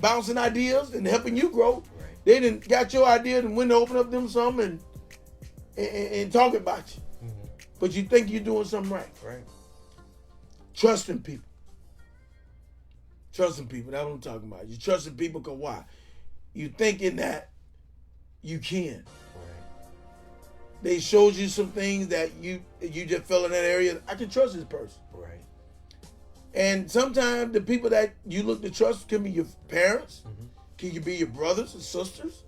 Speaker 1: bouncing ideas and helping you grow, they done got your idea and went to open up them some and talk about you. Mm-hmm. But you think you're doing something right.
Speaker 2: Right.
Speaker 1: Trusting people. That's what I'm talking about. You trusting people because why? You thinking that you can. They showed you some things that you just felt in that area. I can trust this person.
Speaker 2: Right.
Speaker 1: And sometimes the people that you look to trust can be your parents, can be your brothers and sisters,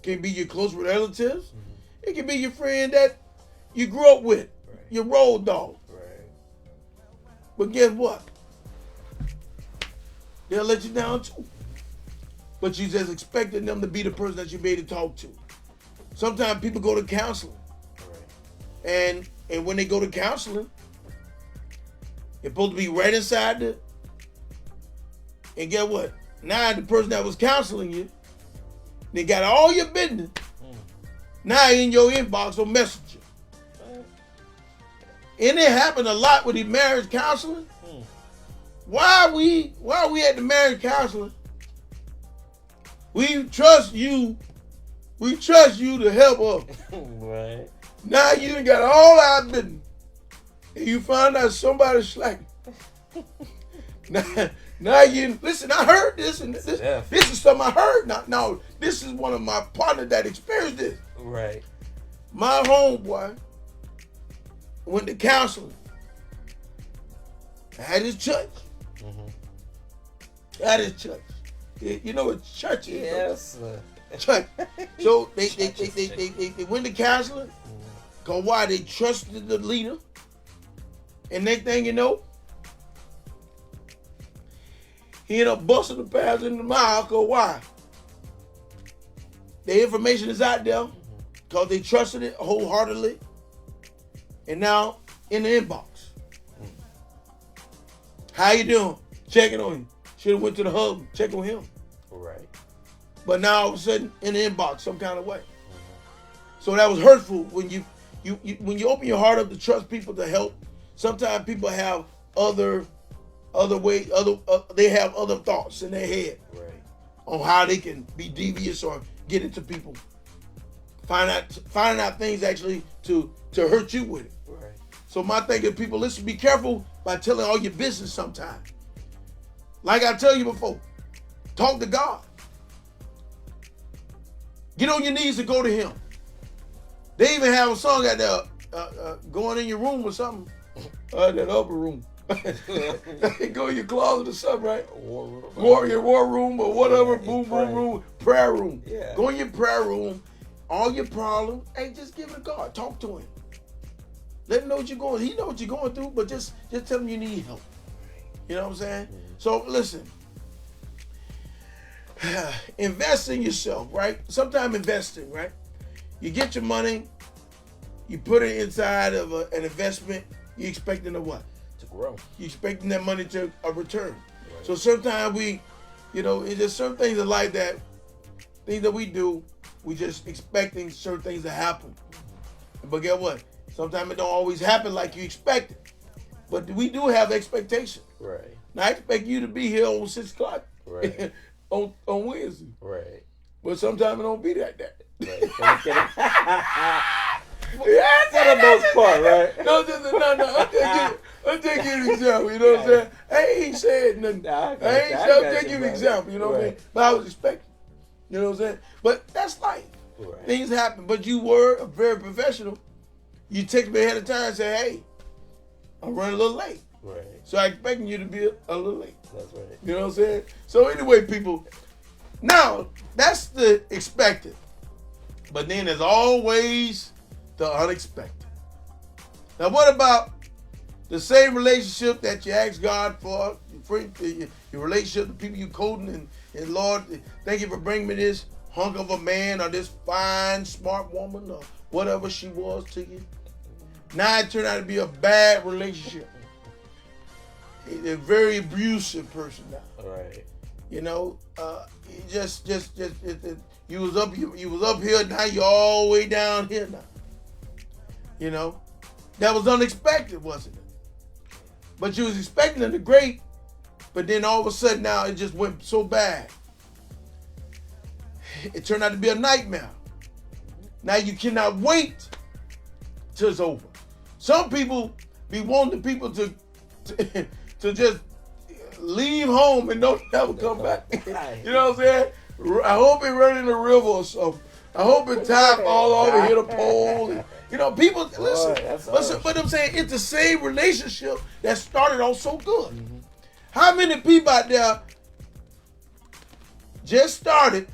Speaker 1: can be your close relatives. It can be your friend that you grew up with, your road dog.
Speaker 2: Right.
Speaker 1: But guess what? They'll let you down too. But you just expected them to be the person that you made to talk to. Sometimes people go to counseling. And when they go to counseling, it's supposed to be right inside the. And guess what? Now the person that was counseling you, they got all your business. Now in your inbox or messenger. And it happened a lot with the marriage counseling. Why we at the marriage counseling? We trust you. We trust you to help us.
Speaker 2: Right.
Speaker 1: Now you done got all our business. And you find out somebody's slacking. now you listen, I heard this and this is something I heard. Now this is one of my partners that experienced this.
Speaker 2: Right.
Speaker 1: My homeboy went to counseling. At his church. At his church. You know what church is?
Speaker 2: Yes.
Speaker 1: Church. So they went to counseling. Cause why? They trusted the leader. And next thing you know, he ended up busting the pastor in the mouth. Cause why? The information is out there. Cause they trusted it wholeheartedly. And now in the inbox. How you doing? Checking on you. Should have went to the hub, check on him.
Speaker 2: Right.
Speaker 1: But now all of a sudden in the inbox, some kind of way. So that was hurtful when you open your heart up to trust people to help. Sometimes people have other they have other thoughts in their head on how they can be devious or get into people. Finding out things actually to hurt you with it.
Speaker 2: Right.
Speaker 1: So my thing is, people, listen, be careful by telling all your business sometimes. Like I tell you before, talk to God. Get on your knees and go to Him. They even have a song out there, going in your room or something, that upper room. Go in your closet or something, right? War room or whatever, boom room, prayer room.
Speaker 2: Yeah.
Speaker 1: Go in your prayer room, all your problems, hey, just give it to God. Talk to Him. Let Him know what you're going. He knows what you're going through, but just tell Him you need help. You know what I'm saying? Mm-hmm. So listen, invest in yourself, right? Sometimes investing, right? You get your money, you put it inside of an investment. You expecting a what?
Speaker 2: To grow.
Speaker 1: You expecting that money to a return. Right. So sometimes it's just certain things in life that things that we do, we just expecting certain things to happen. But guess what? Sometimes it don't always happen like you expected. But we do have expectations.
Speaker 2: Right.
Speaker 1: Now I expect you to be here on 6 o'clock.
Speaker 2: Right.
Speaker 1: on Wednesday.
Speaker 2: Right.
Speaker 1: But sometimes it don't be like that.
Speaker 2: Right. For the most part, right?
Speaker 1: No. I'm taking an example, you know what I'm saying? I ain't saying nothing. I'm taking an example, you know what I mean? But I was expecting, you know what I'm saying? But that's life. Right. Things happen. But you were very professional. You text me ahead of time and say, hey, I'm running a little late.
Speaker 2: Right.
Speaker 1: So I expecting you to be a little late.
Speaker 2: That's right.
Speaker 1: You know what I'm saying? So anyway, people, now that's the expected. But then there's always the unexpected. Now what about the same relationship that you ask God for, your relationship, the people you quoting, and Lord, thank you for bringing me this hunk of a man or this fine, smart woman or whatever she was to you. Now it turned out to be a bad relationship. A very abusive person now.
Speaker 2: Right.
Speaker 1: You know, you was up here, now you're all the way down here now. You know, that was unexpected, wasn't it? But you was expecting it to great, but then all of a sudden now it just went so bad. It turned out to be a nightmare. Now you cannot wait till it's over. Some people be wanting the people to just leave home and don't never come back. You know what I'm saying? I hope it run in the river or something. I hope it tap all over, hit a pole. And, you know, people, listen, but I'm saying it's the same relationship that started off so good. Mm-hmm. How many people out there just started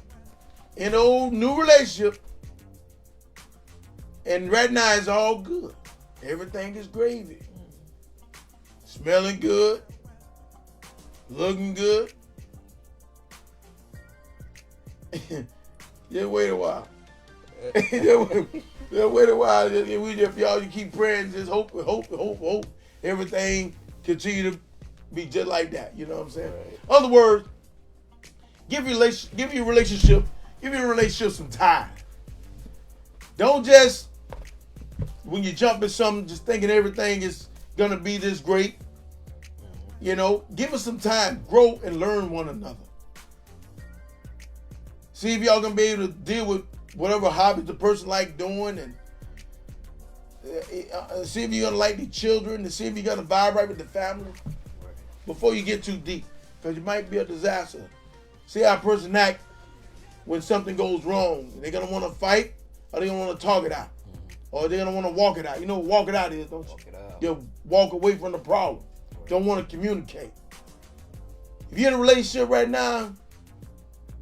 Speaker 1: in an old new relationship and right now it's all good? Everything is gravy. Smelling good. Looking good. Just wait a while. Just wait a while. Y'all you keep praying, just hope. Everything continue to be just like that. You know what I'm saying? Right. In other words, give your relationship some time. Don't just when you jump in something, just thinking everything is gonna be this great. You know, give us some time, grow and learn one another. See if y'all gonna be able to deal with whatever hobbies the person like doing, and see if you're gonna like the children, and see if you're gonna vibe right with the family before you get too deep, because it might be a disaster. See how a person act when something goes wrong. They're gonna want to fight, or they're gonna want to talk it out, or they're gonna want to walk it out. You know what walk it out is, don't you? Walk it out. You walk away from the problem. Don't want to communicate. If you're in a relationship right now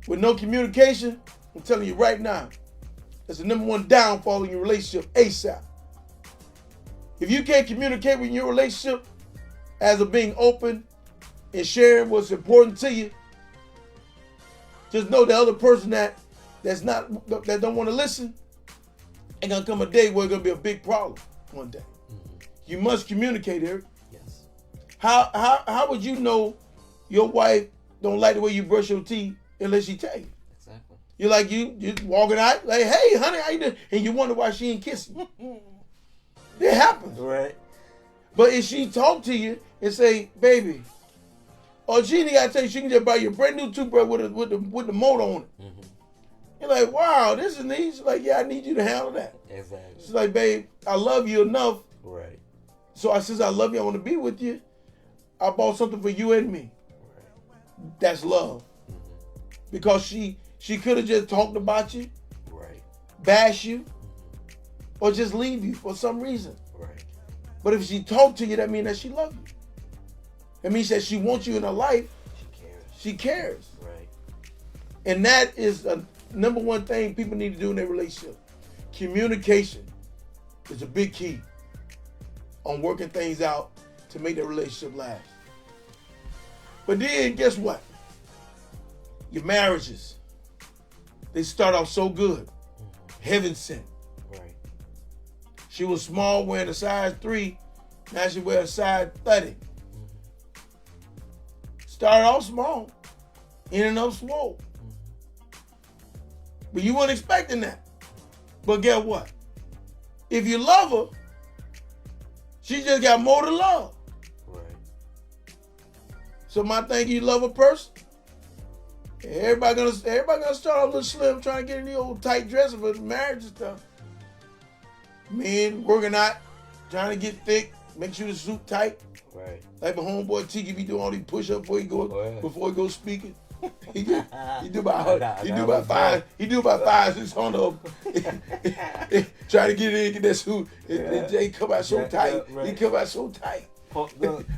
Speaker 1: with no communication, I'm telling you right now, that's the number one downfall in your relationship ASAP. If you can't communicate with your relationship as of being open and sharing what's important to you, just know the other person that don't want to listen, ain't gonna come a day where it's gonna be a big problem one day. Mm-hmm. You must communicate, Eric.
Speaker 2: Yes.
Speaker 1: How would you know your wife don't like the way you brush your teeth unless she tell you?
Speaker 2: Exactly.
Speaker 1: You're like you walking out like, hey honey, how you doing? And you wonder why she ain't kissing you. It happens.
Speaker 2: Right.
Speaker 1: But if she talk to you and say, baby, or she ain't gotta tell you, she can just buy you a brand new toothbrush with the motor on it. Mm-hmm. You're like, wow, this is neat. She's like, yeah, I need you to handle that.
Speaker 2: Exactly.
Speaker 1: She's like, babe, I love you enough.
Speaker 2: Right.
Speaker 1: So since I love you, I want to be with you. I bought something for you and me. Right. That's love. Mm-hmm. Because she could have just talked about you.
Speaker 2: Right.
Speaker 1: Bash you. Mm-hmm. Or just leave you for some reason.
Speaker 2: Right.
Speaker 1: But if she talked to you, that means that she loves you. It means that she wants you in her life.
Speaker 2: She cares.
Speaker 1: She cares.
Speaker 2: Right. And
Speaker 1: that is a number one thing people need to do in their relationship. Communication is a big key on working things out to make their relationship last. But then, guess what? Your marriages, they start off so good. Mm-hmm. Heaven sent.
Speaker 2: Right.
Speaker 1: She was small wearing a size 3. Now she wears a size 30. Mm-hmm. Started off small. Ended up small. But you weren't expecting that. But guess what? If you love her, she just got more to love.
Speaker 2: Right.
Speaker 1: So my thing, you love a person. Everybody gonna start off a little slim, trying to get in the old tight dresses for marriage and stuff. Men working out, trying to get thick, make sure the suit tight.
Speaker 2: Right.
Speaker 1: Like my homeboy Tiki be doing all these push-ups before he goes speaking. He do about 5, 6 on them. Try to get in, get that suit. And Jay come out so tight. Right. He come out so tight.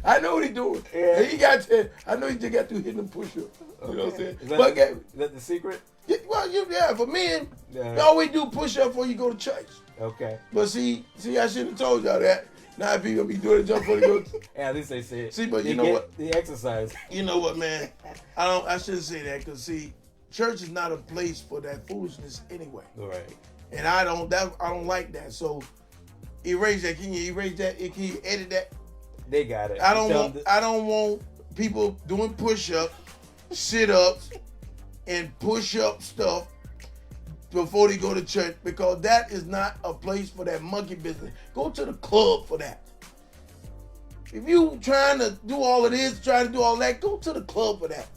Speaker 1: I know what he doing. Yeah. I know he just got through hitting them push-ups. You know what I'm saying?
Speaker 2: Is that the secret?
Speaker 1: Yeah, well, for men, you always do push-up before you go to church.
Speaker 2: Okay.
Speaker 1: But see, I should have told y'all that. Now people be doing the jump before they go.
Speaker 2: At least they say it.
Speaker 1: See, but you know what?
Speaker 2: The exercise. You
Speaker 1: know what, man? I shouldn't say that because church is not a place for that foolishness anyway.
Speaker 2: Right.
Speaker 1: And I don't like that. So erase that. Can you erase that? Can you edit that?
Speaker 2: They got it.
Speaker 1: I don't want people doing push-ups, sit-ups, and push-up stuff before they go to church, because that is not a place for that monkey business. Go to the club for that. If you trying to do all of this, trying to do all that, go to the club for that.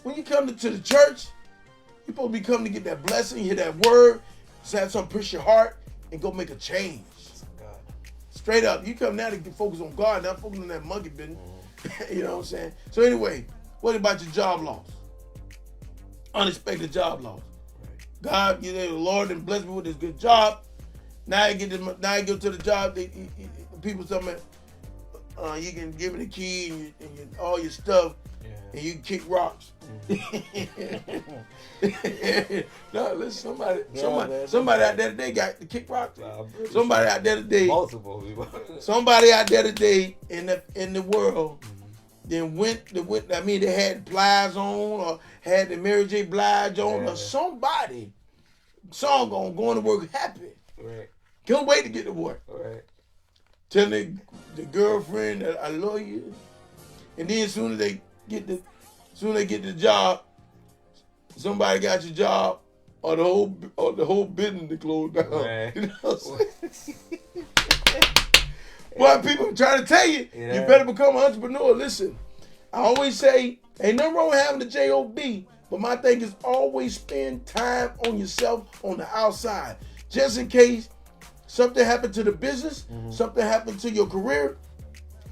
Speaker 1: When you come to the church, you're supposed to be coming to get that blessing, hear that word, have something push your heart, and go make a change.
Speaker 2: God.
Speaker 1: Straight up, you come now to focus on God, not focus on that monkey business. Mm-hmm. You know what I'm saying? So anyway, what about your job loss? Unexpected job loss. God, the Lord and bless me with this good job. Now I go to the job. People tell me, you can give me the key and all your stuff, and you can kick rocks. Mm-hmm. No, listen, somebody out there today got to kick rocks. Somebody out there today,
Speaker 2: multiple people.
Speaker 1: Somebody out there today in the world. Mm-hmm. Then they had Blige on, or had the Mary J. Blige on, or somebody. Song going to work happy. Right. Can't wait to get to work.
Speaker 2: Right.
Speaker 1: Telling the girlfriend that I love you. And then as soon as they get the job, somebody got your job, or the whole business to close down. Right. You know what I'm saying? Well, people trying to tell you, you better become an entrepreneur. Listen, I always say, ain't nothing wrong with having the J-O-B, but my thing is always spend time on yourself on the outside. Just in case something happened to the business, something happened to your career.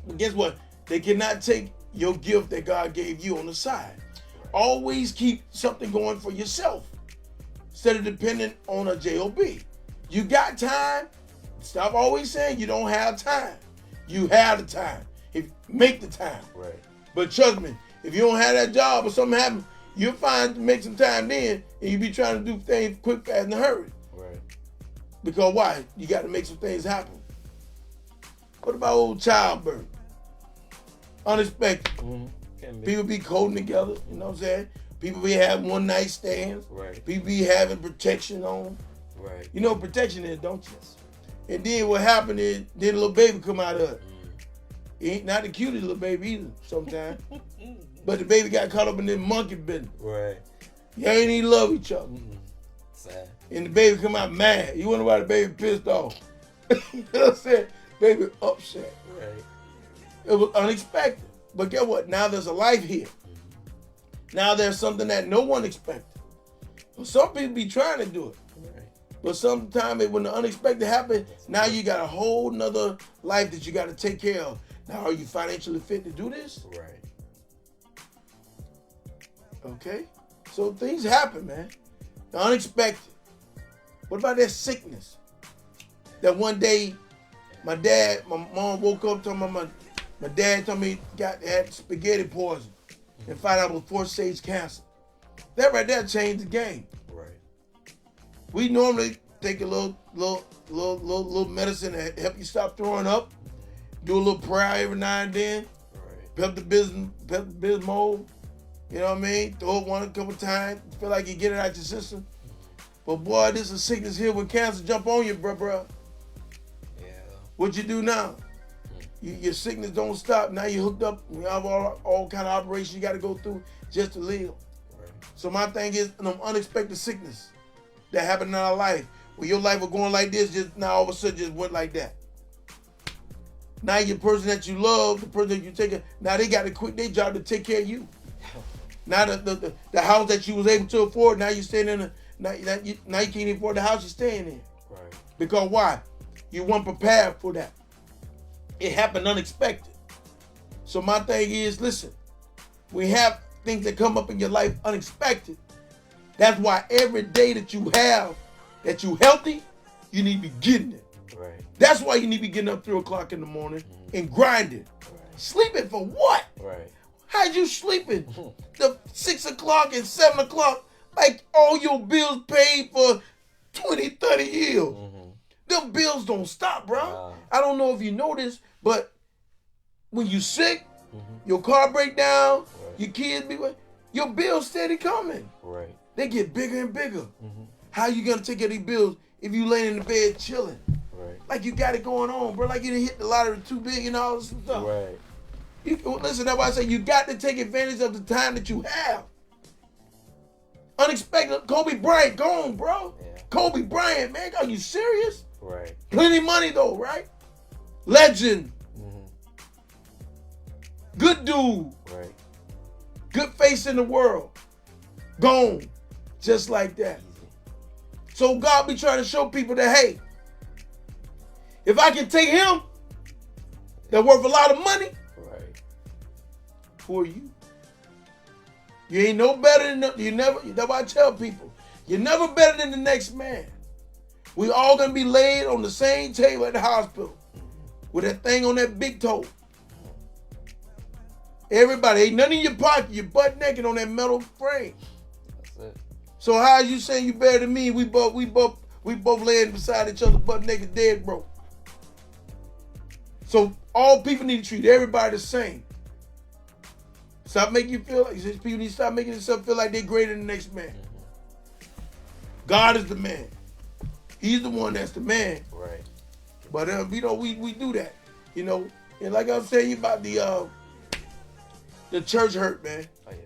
Speaker 1: But guess what? They cannot take your gift that God gave you on the side. Always keep something going for yourself instead of depending on a J-O-B. You got time. Stop always saying you don't have time. You have the time. Make the time.
Speaker 2: Right.
Speaker 1: But trust me, if you don't have that job or something happens, You'll make some time then, and you be trying to do things quick, fast, in a hurry.
Speaker 2: Right.
Speaker 1: Because why? You got to make some things happen. What about old childbirth? Unexpected.
Speaker 2: Mm-hmm.
Speaker 1: People be coding together, you know what I'm saying? People be having one night stands.
Speaker 2: Right.
Speaker 1: People be having protection on.
Speaker 2: Right.
Speaker 1: You know what protection is, don't you? And then what happened is, then a little baby come out of it. He ain't not the cutest little baby either sometimes. But the baby got caught up in this monkey business.
Speaker 2: Right.
Speaker 1: Y'all ain't even love each other.
Speaker 2: Sad.
Speaker 1: And the baby come out mad. You wonder why the baby pissed off. You know what I'm saying? Baby upset.
Speaker 2: Right.
Speaker 1: It was unexpected. But guess what? Now there's a life here. Now there's something that no one expected. Well, some people be trying to do it.
Speaker 2: Right.
Speaker 1: But sometimes when the unexpected happens, now you got a whole nother life that you got to take care of. Now, are you financially fit to do this?
Speaker 2: Right.
Speaker 1: Okay. So things happen, man. The unexpected. What about that sickness? That one day, my mom woke up talking about my dad told me he had spaghetti poison and found out it was 4th-stage cancer. That right there changed the game.
Speaker 2: Right.
Speaker 1: We normally take a little medicine to help you stop throwing up. Do a little prayer every now and then.
Speaker 2: Right.
Speaker 1: Pepto-Bismol. You know what I mean? Throw it one a couple times. Feel like you get it out your system. But boy, this is sickness here with cancer jump on you, bro.
Speaker 2: Yeah.
Speaker 1: What you do now? Your sickness don't stop. Now you hooked up. You have all kind of operations you got to go through just to live. Right. So my thing is, unexpected sickness that happened in our life. Where your life was going like this, just now all of a sudden just went like that. Now your person that you love, the person that you take, now they got to quit their job to take care of you. Now the house that you was able to afford, now you staying in now you can't even afford the house you're staying in.
Speaker 2: Right.
Speaker 1: Because why? You weren't prepared for that. It happened unexpected. So my thing is, listen, we have things that come up in your life unexpected. That's why every day that you have, that you healthy, you need to be getting it.
Speaker 2: Right.
Speaker 1: That's why you need to be getting up 3 o'clock in the morning and grinding. Right. Sleeping for what?
Speaker 2: Right.
Speaker 1: How'd you sleeping? The 6 o'clock and 7 o'clock, like all your bills paid for 20, 30 years. Them bills don't stop, bro. I don't know if you know this, but when you sick, your car break down, your kids your bills steady coming.
Speaker 2: Right.
Speaker 1: They get bigger and bigger. How you gonna take care of these bills if you laying in the bed chilling?
Speaker 2: Right.
Speaker 1: Like you got it going on, bro. Like you didn't hit the lottery too big and all this stuff.
Speaker 2: Right.
Speaker 1: Listen, that's why I say you got to take advantage of the time that you have. Unexpected. Kobe Bryant gone, bro. Yeah. Kobe Bryant, man. Are you serious?
Speaker 2: Right.
Speaker 1: Plenty money though, right? Legend. Good dude.
Speaker 2: Right.
Speaker 1: Good face in the world. Gone. Just like that. So God be trying to show people that, hey, if I can take him, that worth a lot of money,
Speaker 2: right?
Speaker 1: Who are you? You ain't no better than that's why I tell people, you're never better than the next man. We all gonna be laid on the same table at the hospital with that thing on that big toe. Everybody, ain't nothing in your pocket. You're butt naked on that metal frame.
Speaker 2: That's it.
Speaker 1: So how you saying you better than me? We both laying beside each other, butt naked, dead broke. So all people need to treat everybody the same. Stop making you feel like people need to stop making themselves feel like they're greater than the next man. God is the man. He's the one that's the man.
Speaker 2: Right.
Speaker 1: But we do that. And like I was telling you about the church hurt, man.
Speaker 2: Oh yeah.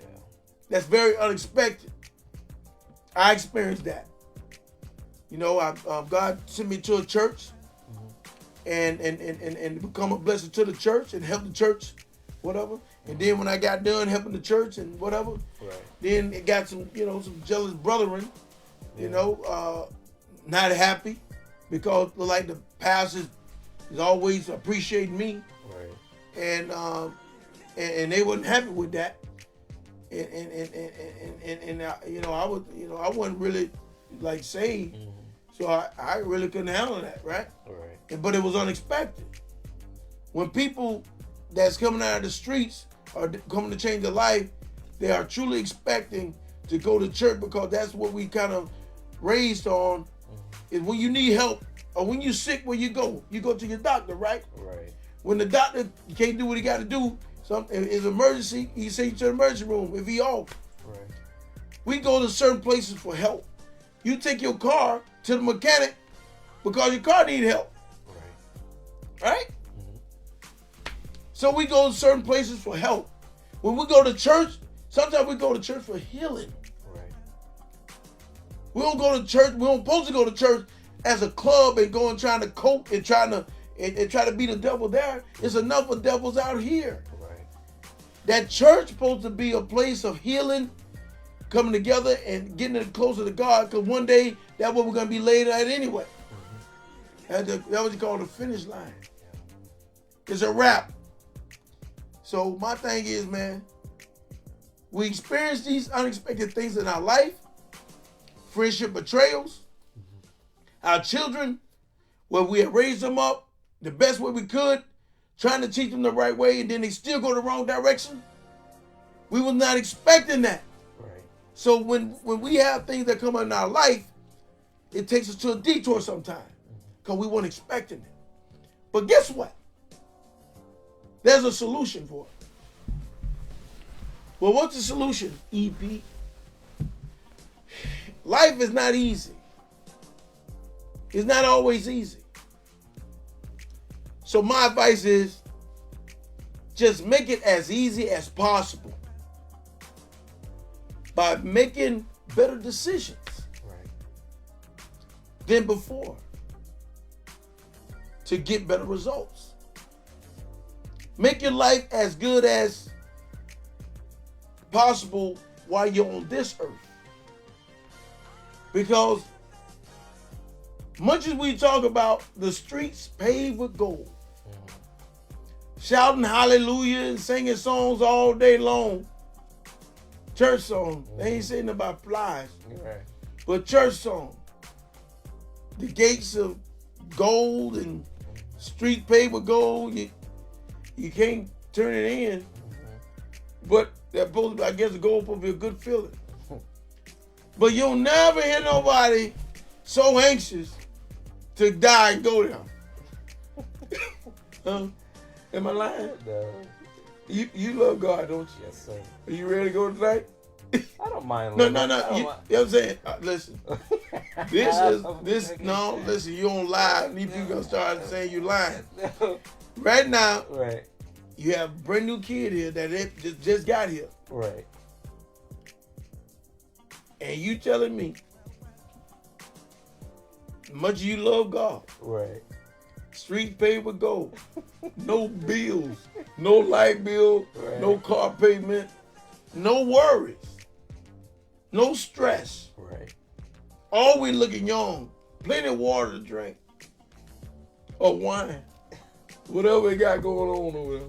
Speaker 1: That's very unexpected. I experienced that. God sent me to a church and become a blessing to the church and help the church, whatever. And then when I got done helping the church and whatever, then it got some jealous brethren, not happy because like the pastors is always appreciating me. Right. And they wasn't happy with that. And I wasn't really like saved. So I really couldn't handle that, right? Right. But it was unexpected. When people that's coming out of the streets are coming to change their life, they are truly expecting to go to church because that's what we kind of raised on. Is when you need help or when you're sick, where you go to your doctor, right?
Speaker 2: Right.
Speaker 1: When the doctor can't do what he got to do, something is emergency, he send you to the emergency room if he off.
Speaker 2: Right.
Speaker 1: We go to certain places for help. You take your car to the mechanic because your car need help. Right? So we go to certain places for help. When we go to church, sometimes we go to church for healing.
Speaker 2: Right.
Speaker 1: We don't go to church. We don't supposed to go to church as a club and go and trying to cope and try to be the devil there. There's enough of devils out here.
Speaker 2: Right.
Speaker 1: That church supposed to be a place of healing, coming together and getting closer to God. Because one day that's what we're gonna be laid at anyway. That's what you call the finish line. It's a wrap. So my thing is, man, we experience these unexpected things in our life, friendship betrayals, our children, where we have raised them up the best way we could, trying to teach them the right way, and then they still go the wrong direction. We were not expecting that.
Speaker 2: Right.
Speaker 1: So when we have things that come in our life, it takes us to a detour sometimes because we weren't expecting it. But guess what? There's a solution for it. Well, what's the solution, EP? Life is not easy. It's not always easy. So my advice is just make it as easy as possible by making better decisions than before to get better results. Make your life as good as possible while you're on this earth. Because much as we talk about the streets paved with gold, shouting hallelujah and singing songs all day long, church songs, they ain't saying about flies, but church songs. The gates of gold and street paved with gold, you can't turn it in. But that supposed to, I guess the gold supposed to be a good feeling. But you'll never hear nobody so anxious to die and go there. Huh? Am I lying?
Speaker 2: No.
Speaker 1: You love God, don't you?
Speaker 2: Yes, sir.
Speaker 1: Are you ready to go tonight?
Speaker 2: I don't mind.
Speaker 1: No. You know what I'm saying? Listen. Listen, you on live. These people gonna start saying you lying. Right now,
Speaker 2: right.
Speaker 1: You have a brand new kid here that just got here.
Speaker 2: Right.
Speaker 1: And you telling me much you love God.
Speaker 2: Right.
Speaker 1: Street paved with gold. No bills. No light bill. Right. No car payment. No worries. No stress.
Speaker 2: Right.
Speaker 1: Always looking young. Plenty of water to drink. Or wine. Whatever they got going on over there.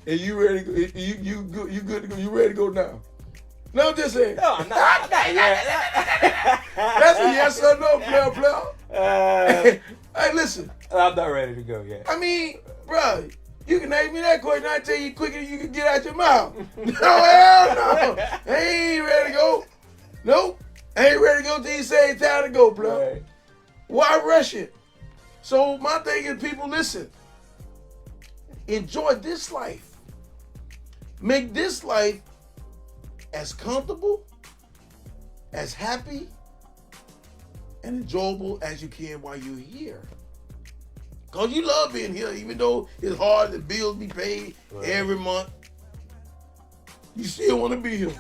Speaker 1: And you ready to go? You good to go? You ready to go now? No, I'm just saying.
Speaker 2: No, I'm not yet.
Speaker 1: That's a yes or no, player. Hey, listen.
Speaker 2: I'm not ready to go yet.
Speaker 1: I mean, bro, you can ask me that question. I tell you quicker than you can get out your mouth. No, hell no. I ain't ready to go. Nope. I ain't ready to go till you say it's time to go, bro.
Speaker 2: Right.
Speaker 1: Why rush it? So my thing is, people, listen. Enjoy this life. Make this life as comfortable, as happy, and enjoyable as you can while you're here. Because you love being here, even though it's hard, the bills be paid every month. You still want to be here.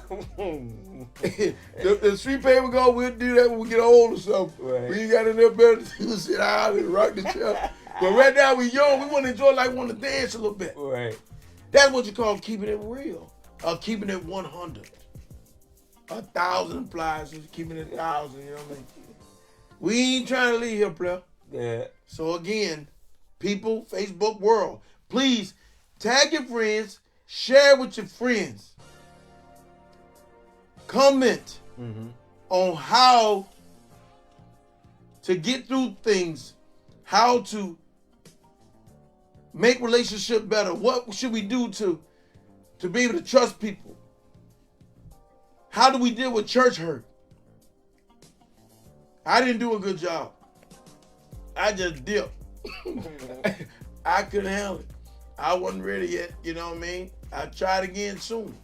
Speaker 1: the street paper go, we'll do that when we get old or something.
Speaker 2: Right.
Speaker 1: We ain't got enough better to do, sit out and rock the chair. But right now we young, we want to enjoy life, want to dance a little bit.
Speaker 2: Right.
Speaker 1: That's what you call keeping it real. Or keeping it 100. 1,000 applies to keeping it 1,000, you know what I mean? We ain't trying to leave here, player.
Speaker 2: Yeah.
Speaker 1: So again, people, Facebook world, please tag your friends, share with your friends. Comment on how to get through things, how to make relationship better. What should we do to be able to trust people? How do we deal with church hurt? I didn't do a good job. I just dipped. I couldn't handle it. I wasn't ready yet, you know what I mean? I tried again soon.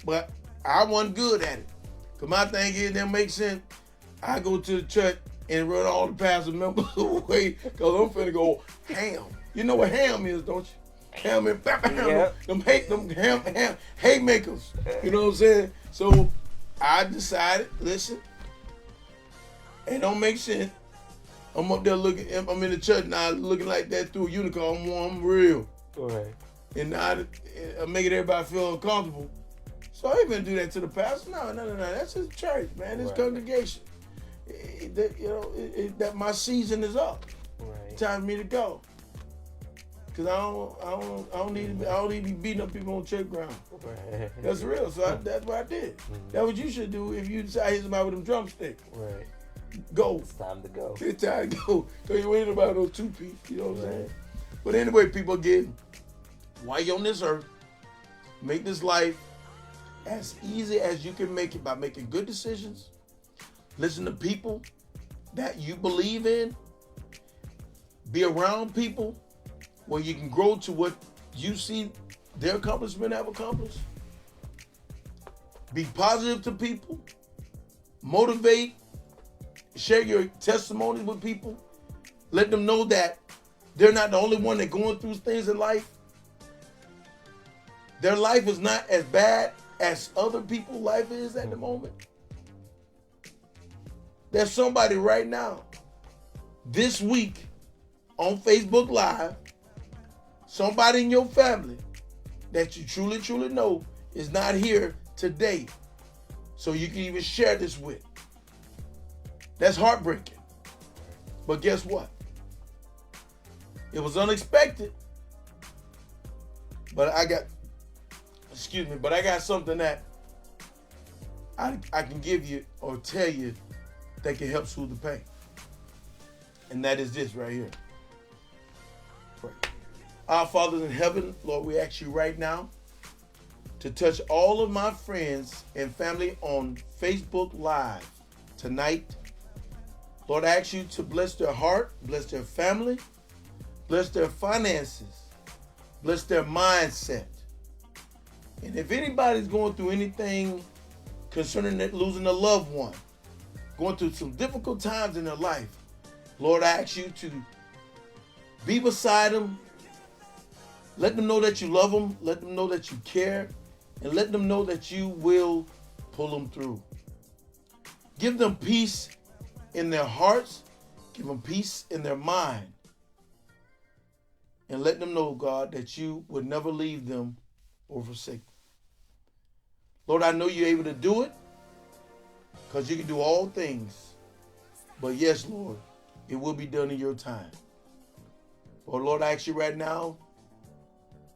Speaker 1: But I wasn't good at it. Because my thing is, that makes sense. I go to the church and run all the pastor members away because I'm finna go ham. You know what ham is, don't you? Ham and
Speaker 2: Yep.
Speaker 1: them haymakers. You know what I'm saying? So I decided, listen, it don't make sense. I'm up there looking, I'm in the church now looking like that through a unicorn. I'm real.
Speaker 2: Right.
Speaker 1: And now I'm making everybody feel uncomfortable. So I ain't gonna do that to the pastor. No. That's his church, man. His
Speaker 2: Right.
Speaker 1: congregation. That my season is up.
Speaker 2: Right.
Speaker 1: Time for me to go. Cause I don't need to be beating up people on church ground.
Speaker 2: Right.
Speaker 1: That's real. So that's what I did. That's what you should do if you decide to hit somebody with them drumsticks.
Speaker 2: Right.
Speaker 1: Go.
Speaker 2: It's time to go.
Speaker 1: It's time to go. Cause you ain't about those 2 feet. You know what I'm
Speaker 2: Right.
Speaker 1: saying? But anyway, people, again, while you're on this earth, make this life as easy as you can make it by making good decisions. Listen to people that you believe in. Be around people where you can grow to what you see their accomplishment have accomplished. Be positive to people. Motivate. Share your testimonies with people. Let them know that they're not the only one that's going through things in life. Their life is not as bad as other people's life is at the moment. There's somebody right now, this week, on Facebook Live, somebody in your family that you truly, truly know is not here today. So you can even share this with. That's heartbreaking. But guess what? It was unexpected. But I got something that I can give you or tell you that can help soothe the pain. And that is this right here. Pray. Our Father in heaven, Lord, we ask you right now to touch all of my friends and family on Facebook Live tonight. Lord, I ask you to bless their heart, bless their family, bless their finances, bless their mindset. And if anybody's going through anything concerning losing a loved one, going through some difficult times in their life, Lord, I ask you to be beside them. Let them know that you love them. Let them know that you care. And let them know that you will pull them through. Give them peace in their hearts. Give them peace in their mind. And let them know, God, that you would never leave them or forsake them. Lord, I know you're able to do it because you can do all things. But yes, Lord, it will be done in your time. Lord, I ask you right now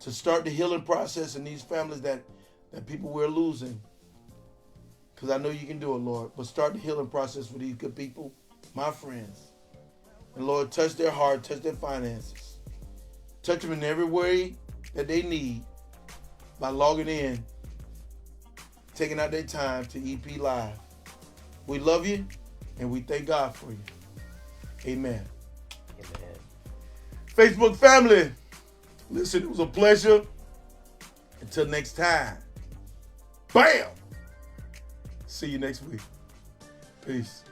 Speaker 1: to start the healing process in these families that people we're losing. Because I know you can do it, Lord. But start the healing process for these good people, my friends. And Lord, touch their heart, touch their finances. Touch them in every way that they need by logging in, taking out their time to EP Live. We love you and we thank God for you. Amen.
Speaker 2: Amen.
Speaker 1: Facebook family, listen, it was a pleasure. Until next time. Bam! See you next week. Peace.